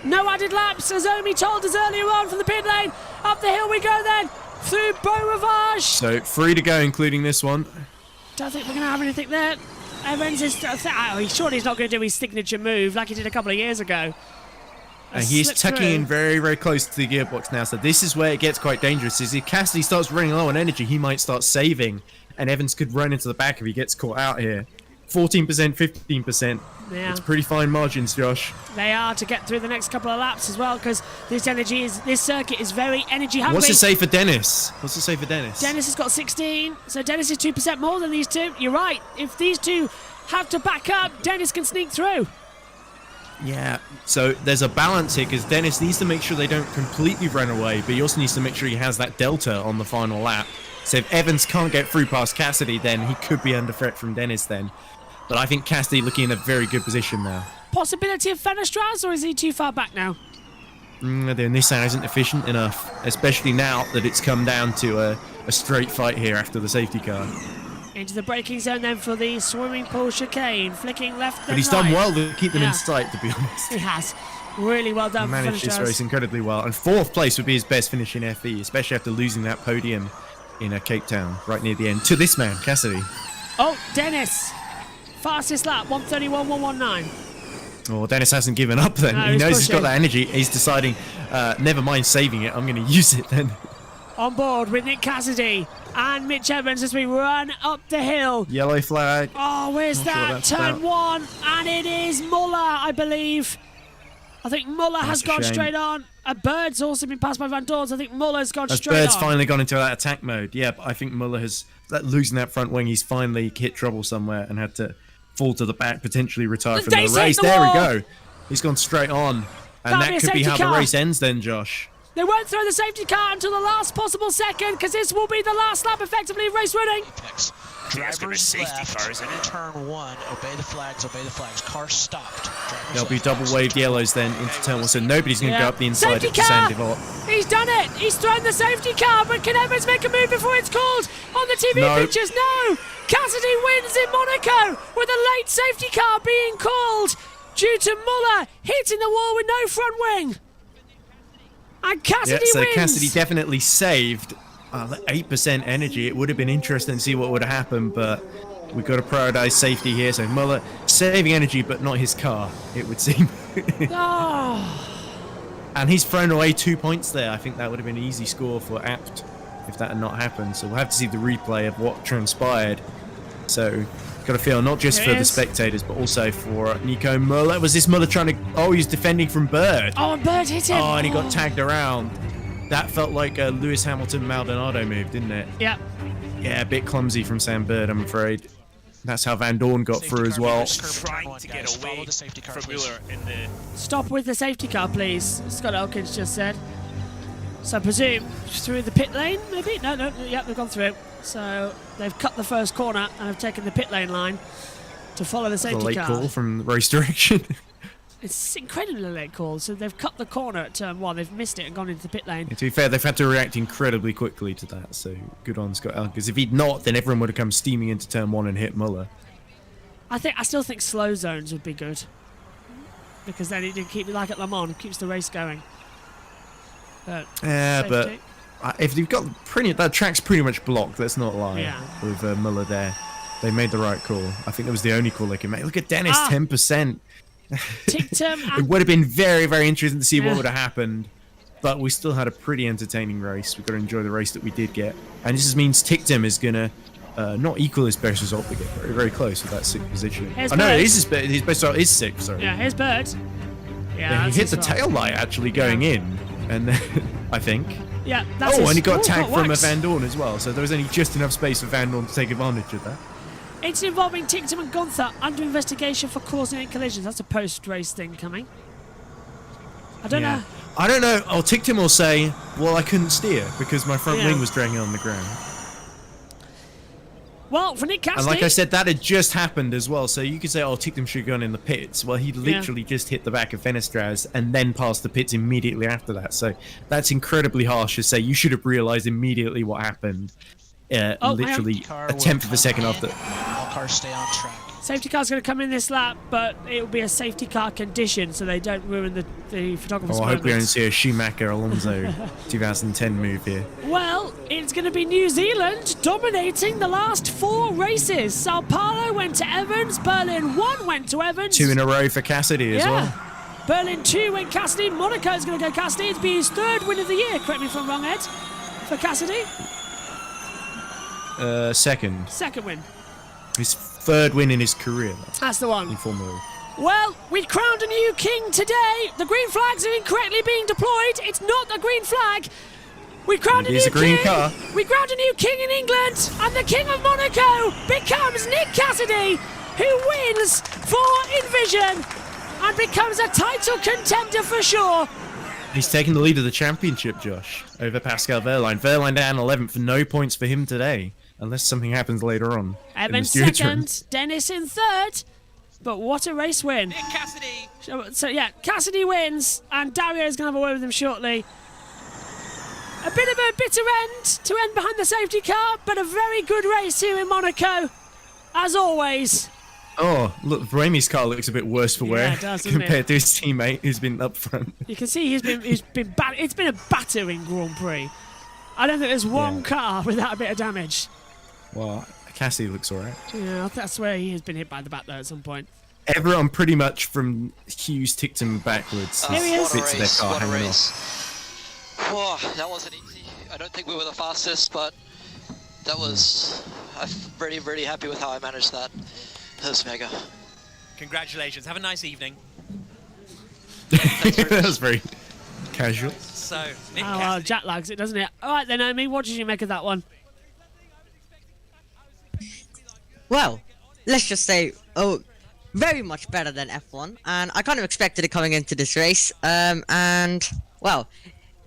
No added laps, as Omi told us earlier on from the pit lane. Up the hill we go then, through Beau Rivage. So 3 to go, including this one. Don't think we're going to have anything there. Evans is... surely he's not going to do his signature move like he did a couple of years ago. And he's Slip tucking through. in very, very close to the gearbox now. So this is where it gets quite dangerous. Is if Cassidy starts running low on energy, he might start saving. And Evans could run into the back if he gets caught out here. 14%, 15%. Yeah. It's pretty fine margins, Josh. They are to get through the next couple of laps as well, because this circuit is very energy hungry. What's it say for Dennis? What's it say for Dennis? Dennis has got 16, so Dennis is 2% more than these two. You're right. If these two have to back up, Dennis can sneak through. Yeah, so there's a balance here because Dennis needs to make sure they don't completely run away, but he also needs to make sure he has that delta on the final lap. So if Evans can't get through past Cassidy, then he could be under threat from Dennis then. But I think Cassidy looking in a very good position now. Possibility of Fenestras, or is he too far back now? The Nissan isn't efficient enough, especially now that it's come down to a straight fight here after the safety car. Into the braking zone then for the swimming pool chicane, flicking left But he's and right. done well to keep them Yeah. in sight, to be honest. He has. Really well done for Managed this Fenestras. race incredibly well. And 4th place would be his best finish in FE, especially after losing that podium in Cape Town right near the end to this man, Cassidy. Oh, Dennis. Fastest lap, 1:31.119. Oh, Dennis hasn't given up then. No, He he's knows he's got pushing. that energy. He's deciding, never mind saving it, I'm going to use it then. On board with Nick Cassidy and Mitch Evans as we run up the hill. Yellow flag. Oh, where's Not sure what that? that's Turn about. 1, and it is Muller, I believe. I think Muller has That's a gone shame. straight on. Bird's also been passed by Van Dorn. I think Muller's gone As straight Bird's on. finally gone into that attack mode. Yeah, but I think Muller has, losing that front wing, he's finally hit trouble somewhere and had to fall to the back, potentially retire from the Dave's hit race. the There we wall. go. He's gone straight on. And That'll be a that could be safety how car. the race ends then, Josh. They won't throw the safety car until the last possible second, because this will be the last lap effectively of race running. Drivers safety left, car, isn't it? Turn 1, obey the flags, obey the flags. Car stopped. Drivers There'll be left, double waved yellows then into turn 1, so nobody's going to Yeah. go up the inside Safety of the San car! Devot. He's done it! He's thrown the safety car, but can Evans make a move before it's called on the TV No. pictures? No! Cassidy wins in Monaco with a late safety car being called due to Muller hitting the wall with no front wing. And Cassidy So wins! Cassidy definitely saved 8% energy. It would have been interesting to see what would have happened, but we've got to prioritise safety here. So Muller saving energy, but not his car, it would seem. Oh. And he's thrown away 2 points there. I think that would have been an easy score for Apt if that had not happened. So we'll have to see the replay of what transpired. So got to feel not just There for it the is. spectators, but also for Nico Muller. Was this Muller trying to... Oh, he's defending from Bird. Oh, and Bird hit him. Oh, and he got tagged around. That felt like a Lewis Hamilton Maldonado move, didn't it? Yep. Yeah, a bit clumsy from Sam Bird, I'm afraid. That's how Van Dorn got through as well. Trying to get away from Muller in the... Stop with the safety car, please. Scott Elkins just said. So I presume through the pit lane, maybe? No, yeah, they've gone through. So they've cut the first corner and have taken the pit lane line to follow the safety a late car. call from the race direction. It's incredibly late call. So they've cut the corner at turn 1. They've missed it and gone into the pit lane. To be fair, they've had to react incredibly quickly to that. So good on Scott Elkins. If he'd not, then everyone would have come steaming into turn 1 and hit Muller. I still think slow zones would be good, because then it keep like at Le Mans, keeps the race going. Yeah, but if you've got that track's pretty much blocked. Let's not lie. Yeah. With Muller there, they made the right call. I think that was the only call they could make. Look at Dennis, 10%. It would have been very, very interesting to see what would have happened, but we still had a pretty entertaining race. We've got to enjoy the race that we did get, and this just means Tictum is gonna not equal his best result, but get very, very close with that 6th position. Here's Oh no, Bird. it is his best result is 6th. Sorry. Yeah, here's Bird. Yeah, he hit the tail light actually going in, and then I think. Yeah, that's and he got tagged from a wax. Van Dorn as well, so there was only just enough space for Van Dorn to take advantage of that. It's involving Tictum and Gunther under investigation for causing 8 collisions. That's a post-race thing coming. I don't know. I don't know. Tictum will say, well, I couldn't steer because my front wing was dragging on the ground. Well, for Nick Cassidy... And like I said, that had just happened as well, so you could say, Tictum should have gone in the pits. Well, he literally just hit the back of Fenestraz and then passed the pits immediately after that. So that's incredibly harsh to say. You should have realised immediately what happened. Literally a tenth of a second after. All cars stay on track. Safety car's going to come in this lap, but it will be a safety car condition, so they don't ruin the photographer's I hope we don't moments. see a Schumacher-Alonso 2010 move here. Well, it's going to be New Zealand dominating the last 4 races. Sao Paulo went to Evans, Berlin 1 went to Evans. 2 in a row for Cassidy as well. Berlin 2 went Cassidy, Monaco's going to go Cassidy. It'll be his 3rd win of the year, correct me if I'm wrong, Ed, for Cassidy. Second. 2nd win. His 3rd win in his career. That's the one. In Formula E. Well, we crowned a new king today. The green flags are incorrectly being deployed. It's not a green flag. We crowned It is a green car. We crowned a new king in England, and the king of Monaco becomes Nick Cassidy, who wins for Envision and becomes a title contender for sure. He's taking the lead of the championship, Josh, over Pascal Wehrlein. Wehrlein down 11th, no points for him today, unless something happens later on. Evans 2nd, Dennis in 3rd. But what a race win. Nick Cassidy. So yeah, Cassidy wins, and Dario's going to have a word with him shortly. A bit of a bitter end to end behind the safety car, but a very good race here in Monaco, as always. Oh, look, Brami's car looks a bit worse for wear it does, doesn't compared to his teammate who's been up front. You can see he's been bad. It's been a battering Grand Prix. I don't think there's one car without a bit of damage. Well, Cassidy looks alright. Yeah, that's where he has been hit by the back though at some point. Everyone pretty much from Hughes ticked him backwards. Here he is. Bits of their car What a hanging race. off. Whoa, that wasn't easy. I don't think we were the fastest, but that was... I'm really, really happy with how I managed that. That was mega. Congratulations. Have a nice evening. That was very casual. So, Nick well, jet lags it, doesn't it? All right then, Naomi, what did you make of that one? Well, let's just say, very much better than F1, and I kind of expected it coming into this race. And well,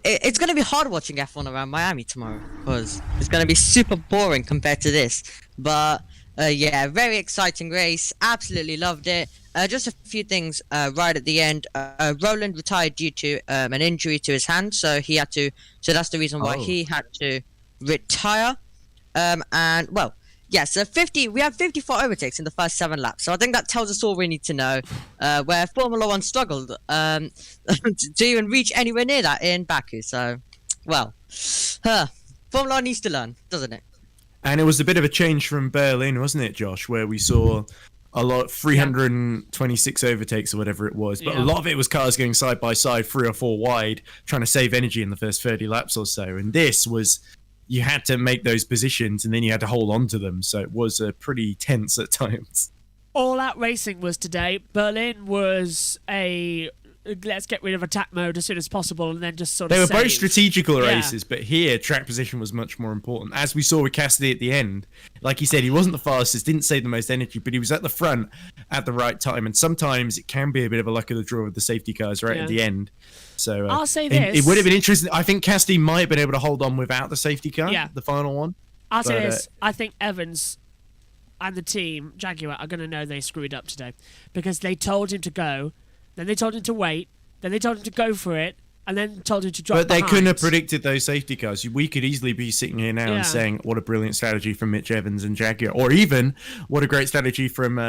it's going to be hard watching F1 around Miami tomorrow because it's going to be super boring compared to this. But yeah, very exciting race. Absolutely loved it. Just a few things right at the end. Roland retired due to an injury to his hand, so he had to. So that's the reason why he had to retire. And well. Yes, we had 54 overtakes in the first 7 laps, so I think that tells us all we need to know. Where Formula 1 struggled to even reach anywhere near that in Baku. So, well, Formula 1 needs to learn, doesn't it? And it was a bit of a change from Berlin, wasn't it, Josh? Where we saw a lot, 326 overtakes or whatever it was, but a lot of it was cars going side by side, 3 or 4 wide, trying to save energy in the first 30 laps or so. And this was. You had to make those positions and then you had to hold on to them, so it was pretty tense at times. All out racing was today. Berlin was a let's get rid of attack mode as soon as possible, and then just sort They of were both save. strategical races, but here track position was much more important. As we saw with Cassidy at the end, like he said, he wasn't the fastest, didn't save the most energy, but he was at the front at the right time. And sometimes it can be a bit of a luck of the draw with the safety cars right at the end. So I'll say it would have been interesting. I think Cassidy might have been able to hold on without the safety car, the final one. I'll say this. I think Evans and the team, Jaguar, are going to know they screwed up today. Because they told him to go, then they told him to wait, then they told him to go for it, and then told him to drop But they behind. couldn't have predicted those safety cars. We could easily be sitting here now and saying, what a brilliant strategy from Mitch Evans and Jaguar. Or even, what a great strategy from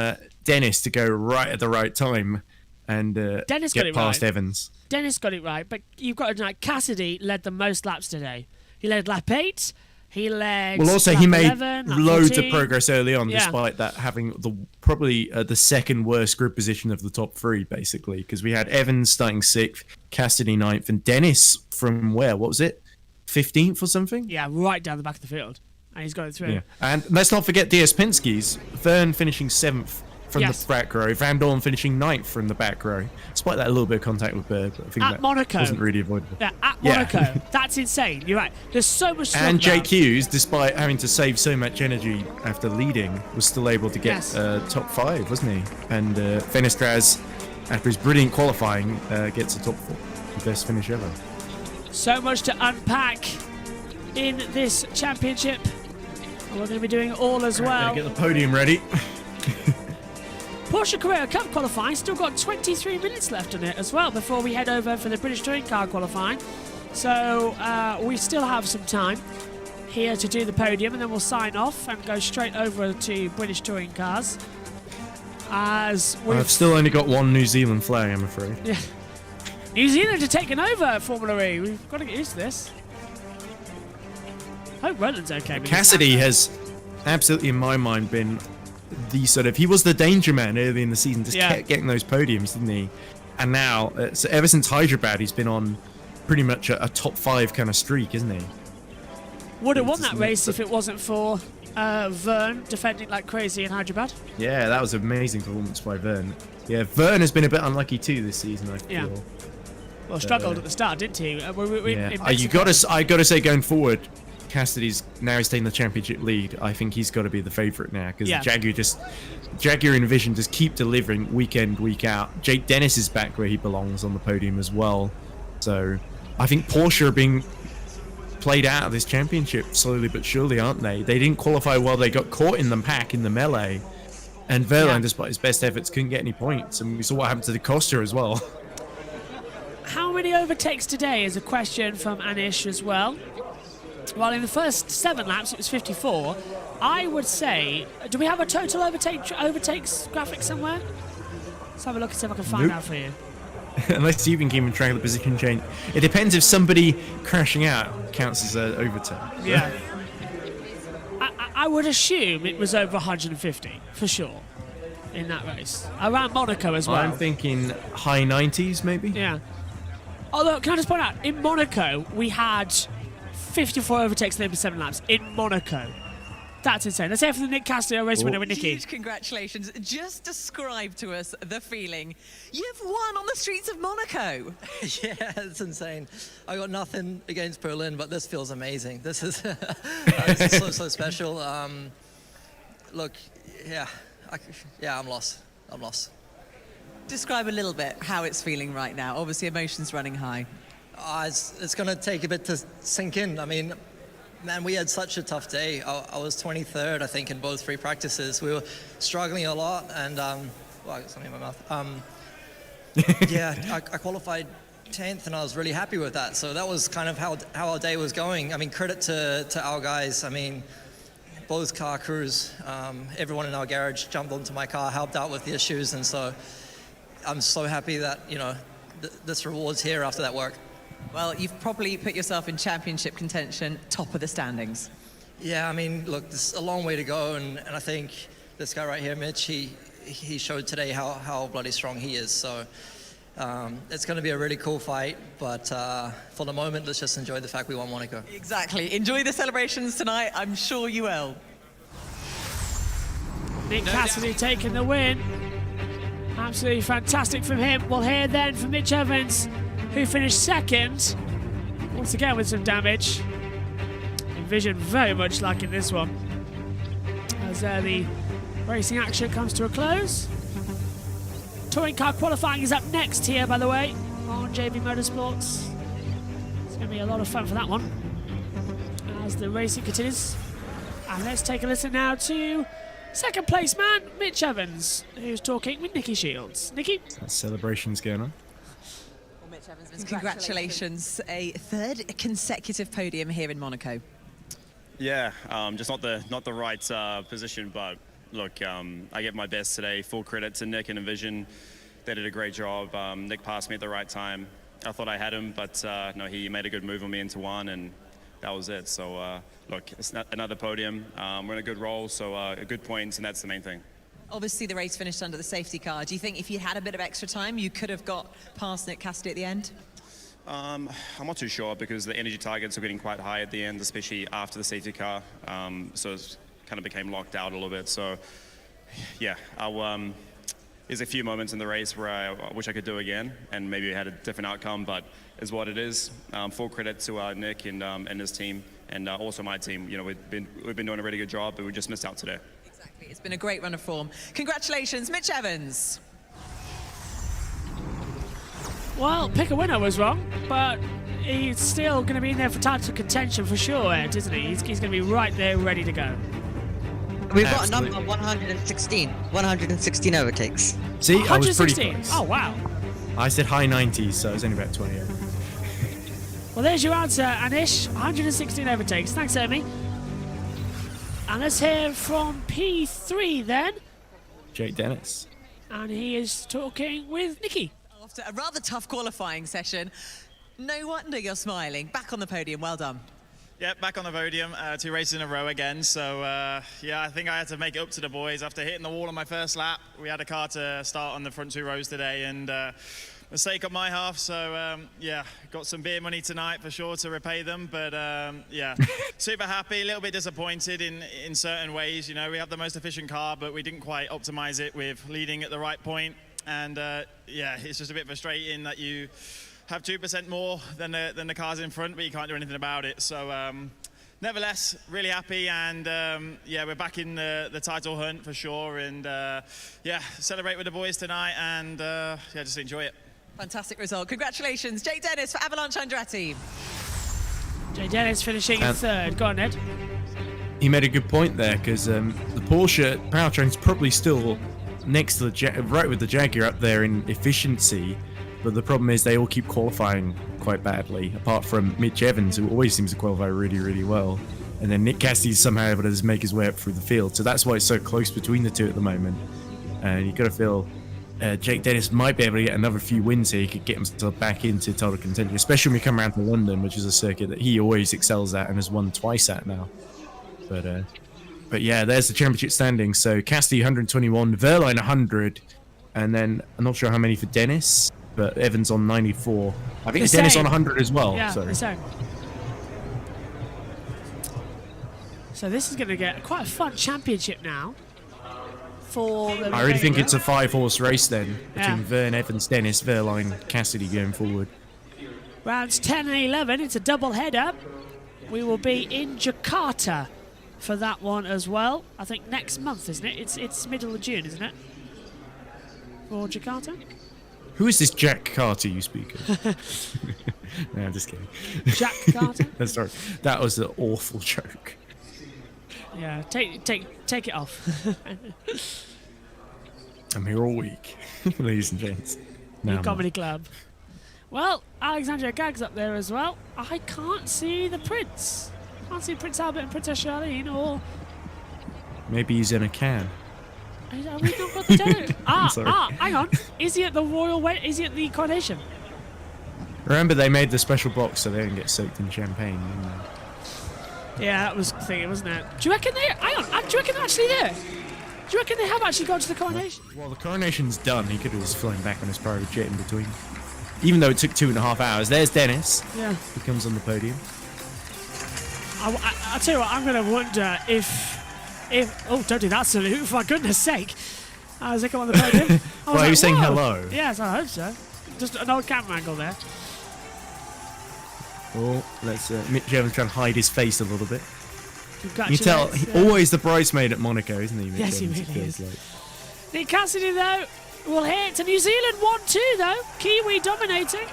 Dennis to go right at the right time and Dennis get got it past right. Evans. Dennis got it right, but you've got to know, Cassidy led the most laps today. He led lap 8, he led Well, also lap he made 11, lap loads 14. of progress early on, despite that having probably the second worst grid position of the top 3, basically, because we had Evans starting 6th, Cassidy 9th, and Dennis from where? What was it? 15th or something? Yeah, right down the back of the field, and he's got it through. Yeah, and let's not forget DS Penske's, Vern finishing 7th from the back row, Van Dorn finishing 9th from the back row, despite that a little bit of contact with Bird, but I think At that Monaco. wasn't really avoidable. Yeah, at Monaco. That's insane. You're right. There's so much to And talk Jake about. Hughes, despite having to save so much energy after leading, was still able to get top 5, wasn't he? And Fenestraz, after his brilliant qualifying, gets a top 4. The best finish ever. So much to unpack in this championship. And we're going to be doing it all as well. Get the podium ready. Porsche Carrera Cup qualifying, still got 23 minutes left on it as well before we head over for the British Touring Car qualifying. So we still have some time here to do the podium, and then we'll sign off and go straight over to British Touring Cars. As I've still only got one New Zealand flag, I'm afraid. Yeah. New Zealand are taking over Formula E. We've got to get used to this. Hope Roland's okay. with Cassidy his has absolutely, in my mind, been the sort of... He was the danger man early in the season, just kept getting those podiums, didn't he? And now, so ever since Hyderabad, he's been on pretty much a top 5 kind of streak, isn't he? Would have won that race if it wasn't for Vern defending like crazy in Hyderabad. Yeah, that was an amazing performance by Vern. Yeah, Vern has been a bit unlucky too this season, I feel. Yeah. Well, struggled at the start, didn't he? I got to say, going forward, Cassidy's now he's taking the championship lead. I think he's got to be the favourite now because Jaguar and Vision just keep delivering week in, week out. Jake Dennis is back where he belongs on the podium as well. So I think Porsche are being played out of this championship slowly but surely, aren't they? They didn't qualify well. They got caught in the pack in the melee, and Verlaine, despite his best efforts, couldn't get any points. And we saw what happened to the Costa as well. How many overtakes today is a question from Anish as well. Well, in the first 7 laps, it was 54. I would say, do we have a total overtakes graphic somewhere? Let's have a look and see if I can find out for you. Unless you've been keeping track of the position change. It depends if somebody crashing out counts as an overtake. Yeah. I would assume it was over 150, for sure, in that race. Around Monaco as well. I'm thinking high 90s, maybe? Yeah. Although, can I just point out, in Monaco, we had 54 overtakes in every 7 laps. In Monaco. That's insane. Let's hear from the Nick Castillo race winner with Nicky. Huge congratulations. Just describe to us the feeling. You've won on the streets of Monaco. Yeah, it's insane. I got nothing against Berlin, but this feels amazing. This is, this is so special. Look, I'm lost. I'm lost. Describe a little bit how it's feeling right now. Obviously, emotions running high. It's going to take a bit to sink in. I mean, man, we had such a tough day. I was 23rd, I think, in both free practices. We were struggling a lot, and I got something in my mouth. I qualified 10th, and I was really happy with that. So that was kind of how our day was going. I mean, credit to our guys. I mean, both car crews, everyone in our garage jumped onto my car, helped out with the issues, and so I'm so happy that this reward's here after that work. Well, you've probably put yourself in championship contention, top of the standings. Yeah, I mean, look, there's a long way to go, and I think this guy right here, Mitch, he showed today how bloody strong he is. So it's going to be a really cool fight, but for the moment, let's just enjoy the fact we won Monaco. Exactly. Enjoy the celebrations tonight. I'm sure you will. Nick Cassidy taking the win. Absolutely fantastic from him. We'll hear then from Mitch Evans, who finished second, once again with some damage. Envision very much liking this one, as the racing action comes to a close. Touring car qualifying is up next here, by the way, on JB Motorsports. It's going to be a lot of fun for that one as the racing continues. And let's take a listen now to second place man, Mitch Evans, who's talking with Nikki Shields. Nikki? That celebration's going on. Well, Mitch Evans, congratulations. A third consecutive podium here in Monaco. Yeah, just not the right position, but look, I gave my best today. Full credit to Nick and Envision. They did a great job. Nick passed me at the right time. I thought I had him, but no, he made a good move on me into one, and that was it. So look, it's not another podium. We're in a good roll, so a good points, and that's the main thing. Obviously, the race finished under the safety car. Do you think if you had a bit of extra time, you could have got past Nick Cassidy at the end? I'm not too sure because the energy targets are getting quite high at the end, especially after the safety car. So it kind of became locked out a little bit. So yeah, there's a few moments in the race where I wish I could do again, and maybe it had a different outcome, but is what it is. Full credit to Nick and his team, and also my team. You know, we've been doing a really good job, but we just missed out today. Exactly, it's been a great run of form. Congratulations, Mitch Evans. Well, pick a winner was wrong, but he's still going to be in there for title contention for sure, Ed, isn't he? He's going to be right there, ready to go. We've got a number 116. 116 overtakes. See, I was pretty 116. close. Oh, wow. I said high 90s, so it was only about 20 over. Well, there's your answer, Anish. 116 overtakes. Thanks, Amy. And let's hear from P3 then. Jake Dennis. And he is talking with Nikki. After a rather tough qualifying session, no wonder you're smiling. Back on the podium, well done. Yeah, back on the podium, 2 races in a row again. So, yeah, I think I had to make it up to the boys. After hitting the wall on my first lap, we had a car to start on the front 2 rows today, and mistake on my half. So, yeah, got some beer money tonight for sure to repay them. But, yeah, super happy, a little bit disappointed in certain ways. You know, we have the most efficient car, but we didn't quite optimize it with leading at the right point. And, yeah, it's just a bit frustrating that you have 2% more than the cars in front, but you can't do anything about it. So nevertheless, really happy, and yeah, we're back in the title hunt for sure, and yeah, celebrate with the boys tonight, and yeah, just enjoy it. Fantastic result. Congratulations, Jake Dennis for Avalanche Andretti. Jake Dennis finishing in third. Go on, Ed. He made a good point there, because the Porsche powertrain's probably still next to the right with the Jaguar up there in efficiency. But the problem is they all keep qualifying quite badly, apart from Mitch Evans, who always seems to qualify really, really well. And then Nick Cassidy's somehow able to just make his way up through the field. So that's why it's so close between the two at the moment. And you've got to feel Jake Dennis might be able to get another few wins here. He could get himself back into title contention, especially when we come around to London, which is a circuit that he always excels at and has won twice at now. But yeah, there's the championship standings. So Cassidy 121, Verline 100, and then I'm not sure how many for Dennis. But Evans on 94. I think Dennis on 100 as well. Yeah, so. the same. So this is going to get quite a fun championship now. For the I really think it's a 5-horse race then between Vern, Evans, Dennis, Verline, Cassidy going forward. Rounds 10 and 11. It's a double header. We will be in Jakarta for that one as well. I think next month, isn't it? It's middle of June, isn't it? For Jakarta. Who is this Jack Carter you speak of? No, I'm just kidding. Jack Carter? Sorry, that was an awful joke. Yeah, take it off. I'm here all week, ladies and gents. New Comedy Club. Well, Alexandria Gagg's up there as well. I can't see the Prince. Can't see Prince Albert and Princess Charlene, or... Maybe he's in a can. Are we not got the demo? Hang on. Is he at the royal wedding? Is he at the coronation? Remember, they made the special box so they didn't get soaked in champagne. Yeah, that was the thing, wasn't it? Do you reckon they? Hang on. Do you reckon they're actually there? Do you reckon they have actually gone to the coronation? Well, the coronation's done. He could have just flown back on his private jet in between. Even though it took 2.5 hours. There's Dennis. Yeah. He comes on the podium. I'll tell you what. I'm going to wonder if oh, don't do that salute, for goodness sake. as they come on the podium. Well, he was saying "Whoa." hello. Yes, I hope so. Just an old camera angle there. Oh, let's Mitch Evans trying to hide his face a little bit. You tell, Congratulations, always the bridesmaid at Monaco, isn't he? Mitch Yes, he Evans, it really feels is. like. Nick Cassidy, though, will hit. New Zealand 1-2, though. Kiwi dominating.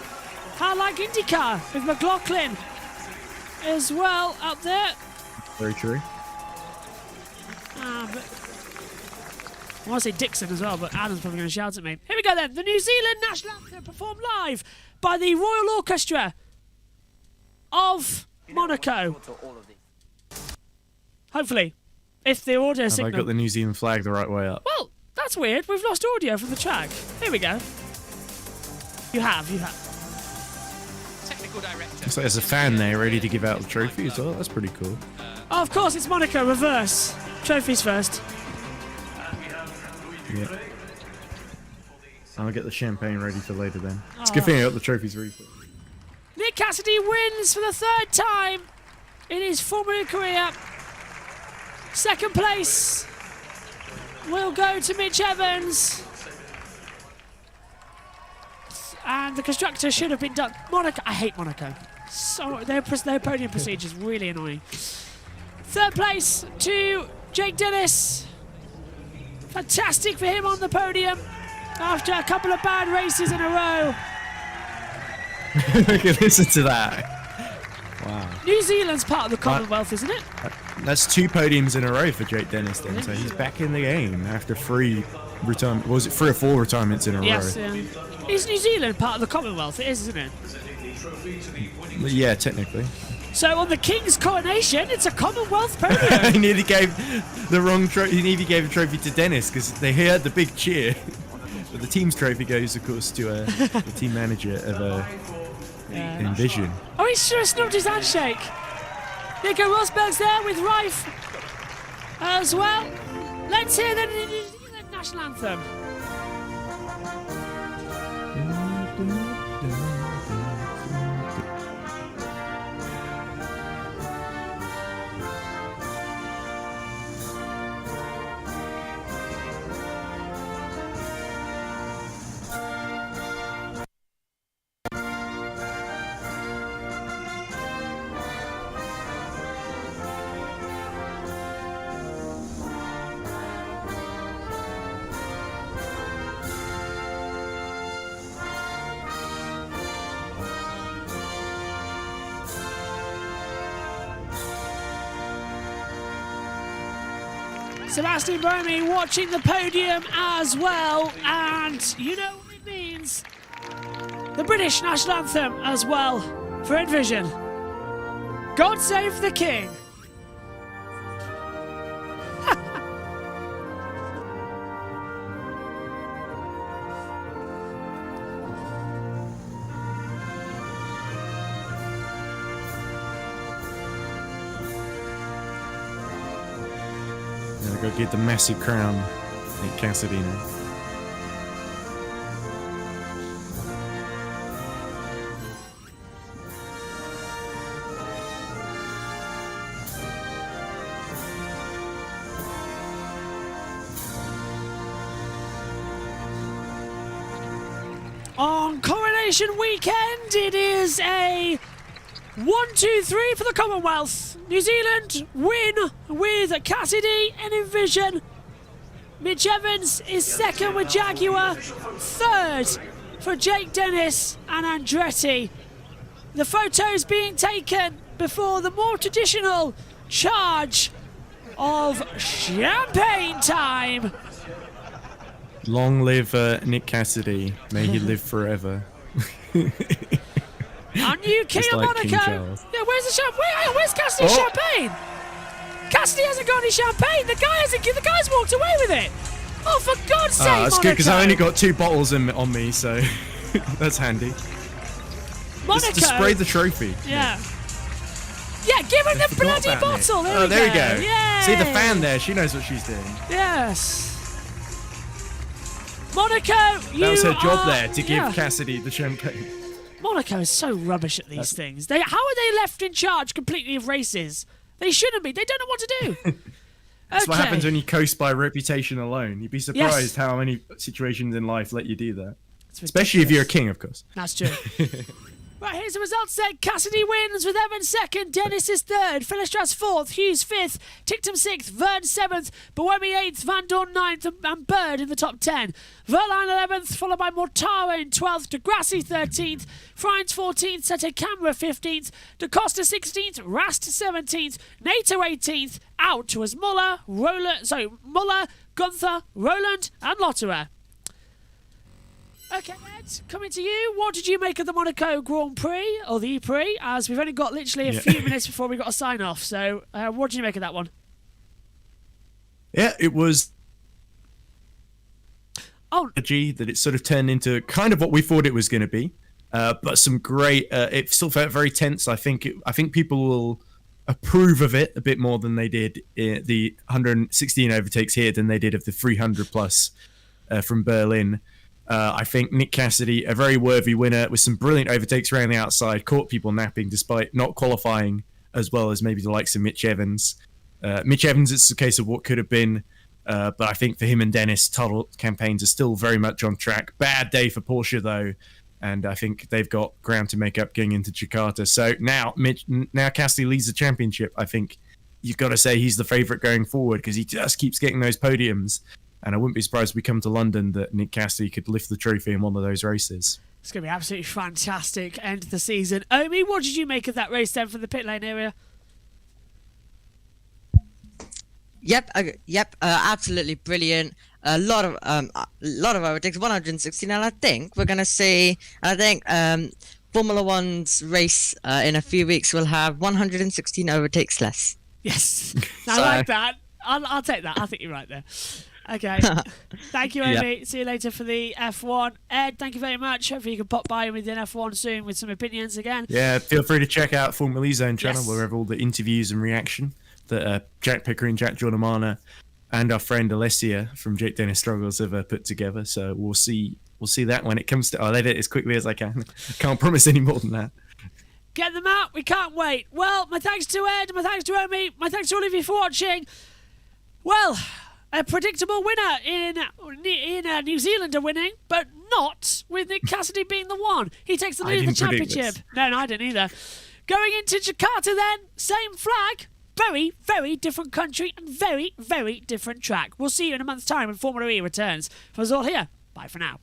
I like IndyCar with McLaughlin as well up there. Very true. But I want to say Dixon as well, but Adam's probably going to shout at me. Here we go then. The New Zealand National Anthem performed live by the Royal Orchestra of Monaco. Hopefully, if the audio Have I signal... got the New Zealand flag the right way up? Well, that's weird. We've lost audio from the track. Here we go. You have. Technical director. Looks like there's a fan there ready to give out the trophy as well. That's pretty cool. Oh, of course, it's Monaco. Reverse. Trophies first. Yeah. I'll get the champagne ready for later then. It's a good thing I got the trophies ready for. Nick Cassidy wins for the third time in his Formula career. Second place will go to Mitch Evans. And the constructor should have been done. Monaco, I hate Monaco. So their podium procedure is really annoying. Third place to Jake Dennis. Fantastic for him on the podium after a couple of bad races in a row. Okay, listen to that. Wow. New Zealand's part of the Commonwealth, isn't it? That's 2 podiums in a row for Jake Dennis then, so he's back in the game after 3 retirement. Was it 3 or 4 retirements in a Yes, row? Is New Zealand part of the Commonwealth? It is, isn't it? Yeah, technically. So on the King's coronation, it's a Commonwealth podium. He nearly gave the wrong trophy. He nearly gave a trophy to Dennis because they heard the big cheer. But the team's trophy goes, of course, to the team manager of Envision. Oh, he sure snubbed his handshake. Nico Rosberg's there with Rife as well. Let's hear the national anthem. Sebastian Buemi watching the podium as well, and you know what it means. The British national anthem as well for Envision. God save the King. Go get the massive crown at Cassidy now. On Coronation Weekend, it is a 1-2-3 for the Commonwealth. New Zealand win with Cassidy and Envision. Mitch Evans is second with Jaguar. Third for Jake Dennis and Andretti. The photos being taken before the more traditional charge of champagne time. Long live Nick Cassidy. May he live forever. Our new King Just of like King Monaco. Charles. Yeah, where's the champagne? Where's Cassidy's champagne? Cassidy hasn't got any champagne. The guy's walked away with it. Oh, for God's sake, That's good because Monaco. I only got 2 bottles on me, so that's handy. Monaco. Just spray the trophy. Yeah. Yeah, give her the bloody That, bottle. mate. There we go. Yay. See the fan there? She knows what she's doing. Yes. Monaco, That was her job are- there to give yeah. Cassidy the champagne. Monaco is so rubbish at these things. How are they left in charge completely of races? They shouldn't be. They don't know what to do. That's what Okay. happens when you coast by reputation alone. You'd be surprised how many situations in life let you do that. Especially if you're a king, of course. That's true. Right, here's the results then. Cassidy wins with Evans second, Dennis is third, Philistras fourth, Hughes fifth, Tictum sixth, Vern seventh, Boemi eighth, Van Dorn ninth, and Bird in the top 10. Verline 11th, followed by Mortaro in 12th, Degrassi 13th, Friends 14th, Sete Camera 15th, Da Costa 16th, Rast 17th, Nato 18th. Out was Muller, Gunther, Roland, and Lotterer. Okay, Ed, coming to you. What did you make of the Monaco Grand Prix, or the EPrix, as we've only got literally a few minutes before we got a sign-off, so what did you make of that one? Yeah, it was that it sort of turned into kind of what we thought it was going to be, but some great. It still felt very tense. I think people will approve of it a bit more than they did the 116 overtakes here than they did of the 300 plus from Berlin. I think Nick Cassidy, a very worthy winner with some brilliant overtakes around the outside, caught people napping despite not qualifying as well as maybe the likes of Mitch Evans. Mitch Evans, it's a case of what could have been, but I think for him and Dennis, title campaigns are still very much on track. Bad day for Porsche though, and I think they've got ground to make up going into Jakarta. So now Cassidy leads the championship. I think you've got to say he's the favourite going forward because he just keeps getting those podiums. And I wouldn't be surprised if we come to London that Nick Cassidy could lift the trophy in one of those races. It's going to be absolutely fantastic end of the season. Omi, what did you make of that race then from the pit lane area? Yep, absolutely brilliant. A lot of overtakes, 116, and I think we're gonna see. Formula One's race in a few weeks will have 116 overtakes less. Yes, I like that. I'll take that. I think you're right there. Okay. Thank you, Omi. Yeah. See you later for the F1. Ed, thank you very much. Hopefully you can pop by with an F1 soon with some opinions again. Yeah, feel free to check out Formula E Zone channel Yes. where we have all the interviews and reaction that Jack Pickering, Jack Giordamana, and our friend Alessia from Jake Dennis Struggles have put together. So we'll see that when it comes to. I'll edit as quickly as I can. Can't promise any more than that. Get them out. We can't wait. Well, my thanks to Ed. My thanks to Omi. My thanks to all of you for watching. Well, a predictable winner in New Zealand are winning, but not with Nick Cassidy being the one. He takes the lead of the championship. No, I didn't either. Going into Jakarta then, same flag, very, very different country and very, very different track. We'll see you in a month's time when Formula E returns. For us all here, bye for now.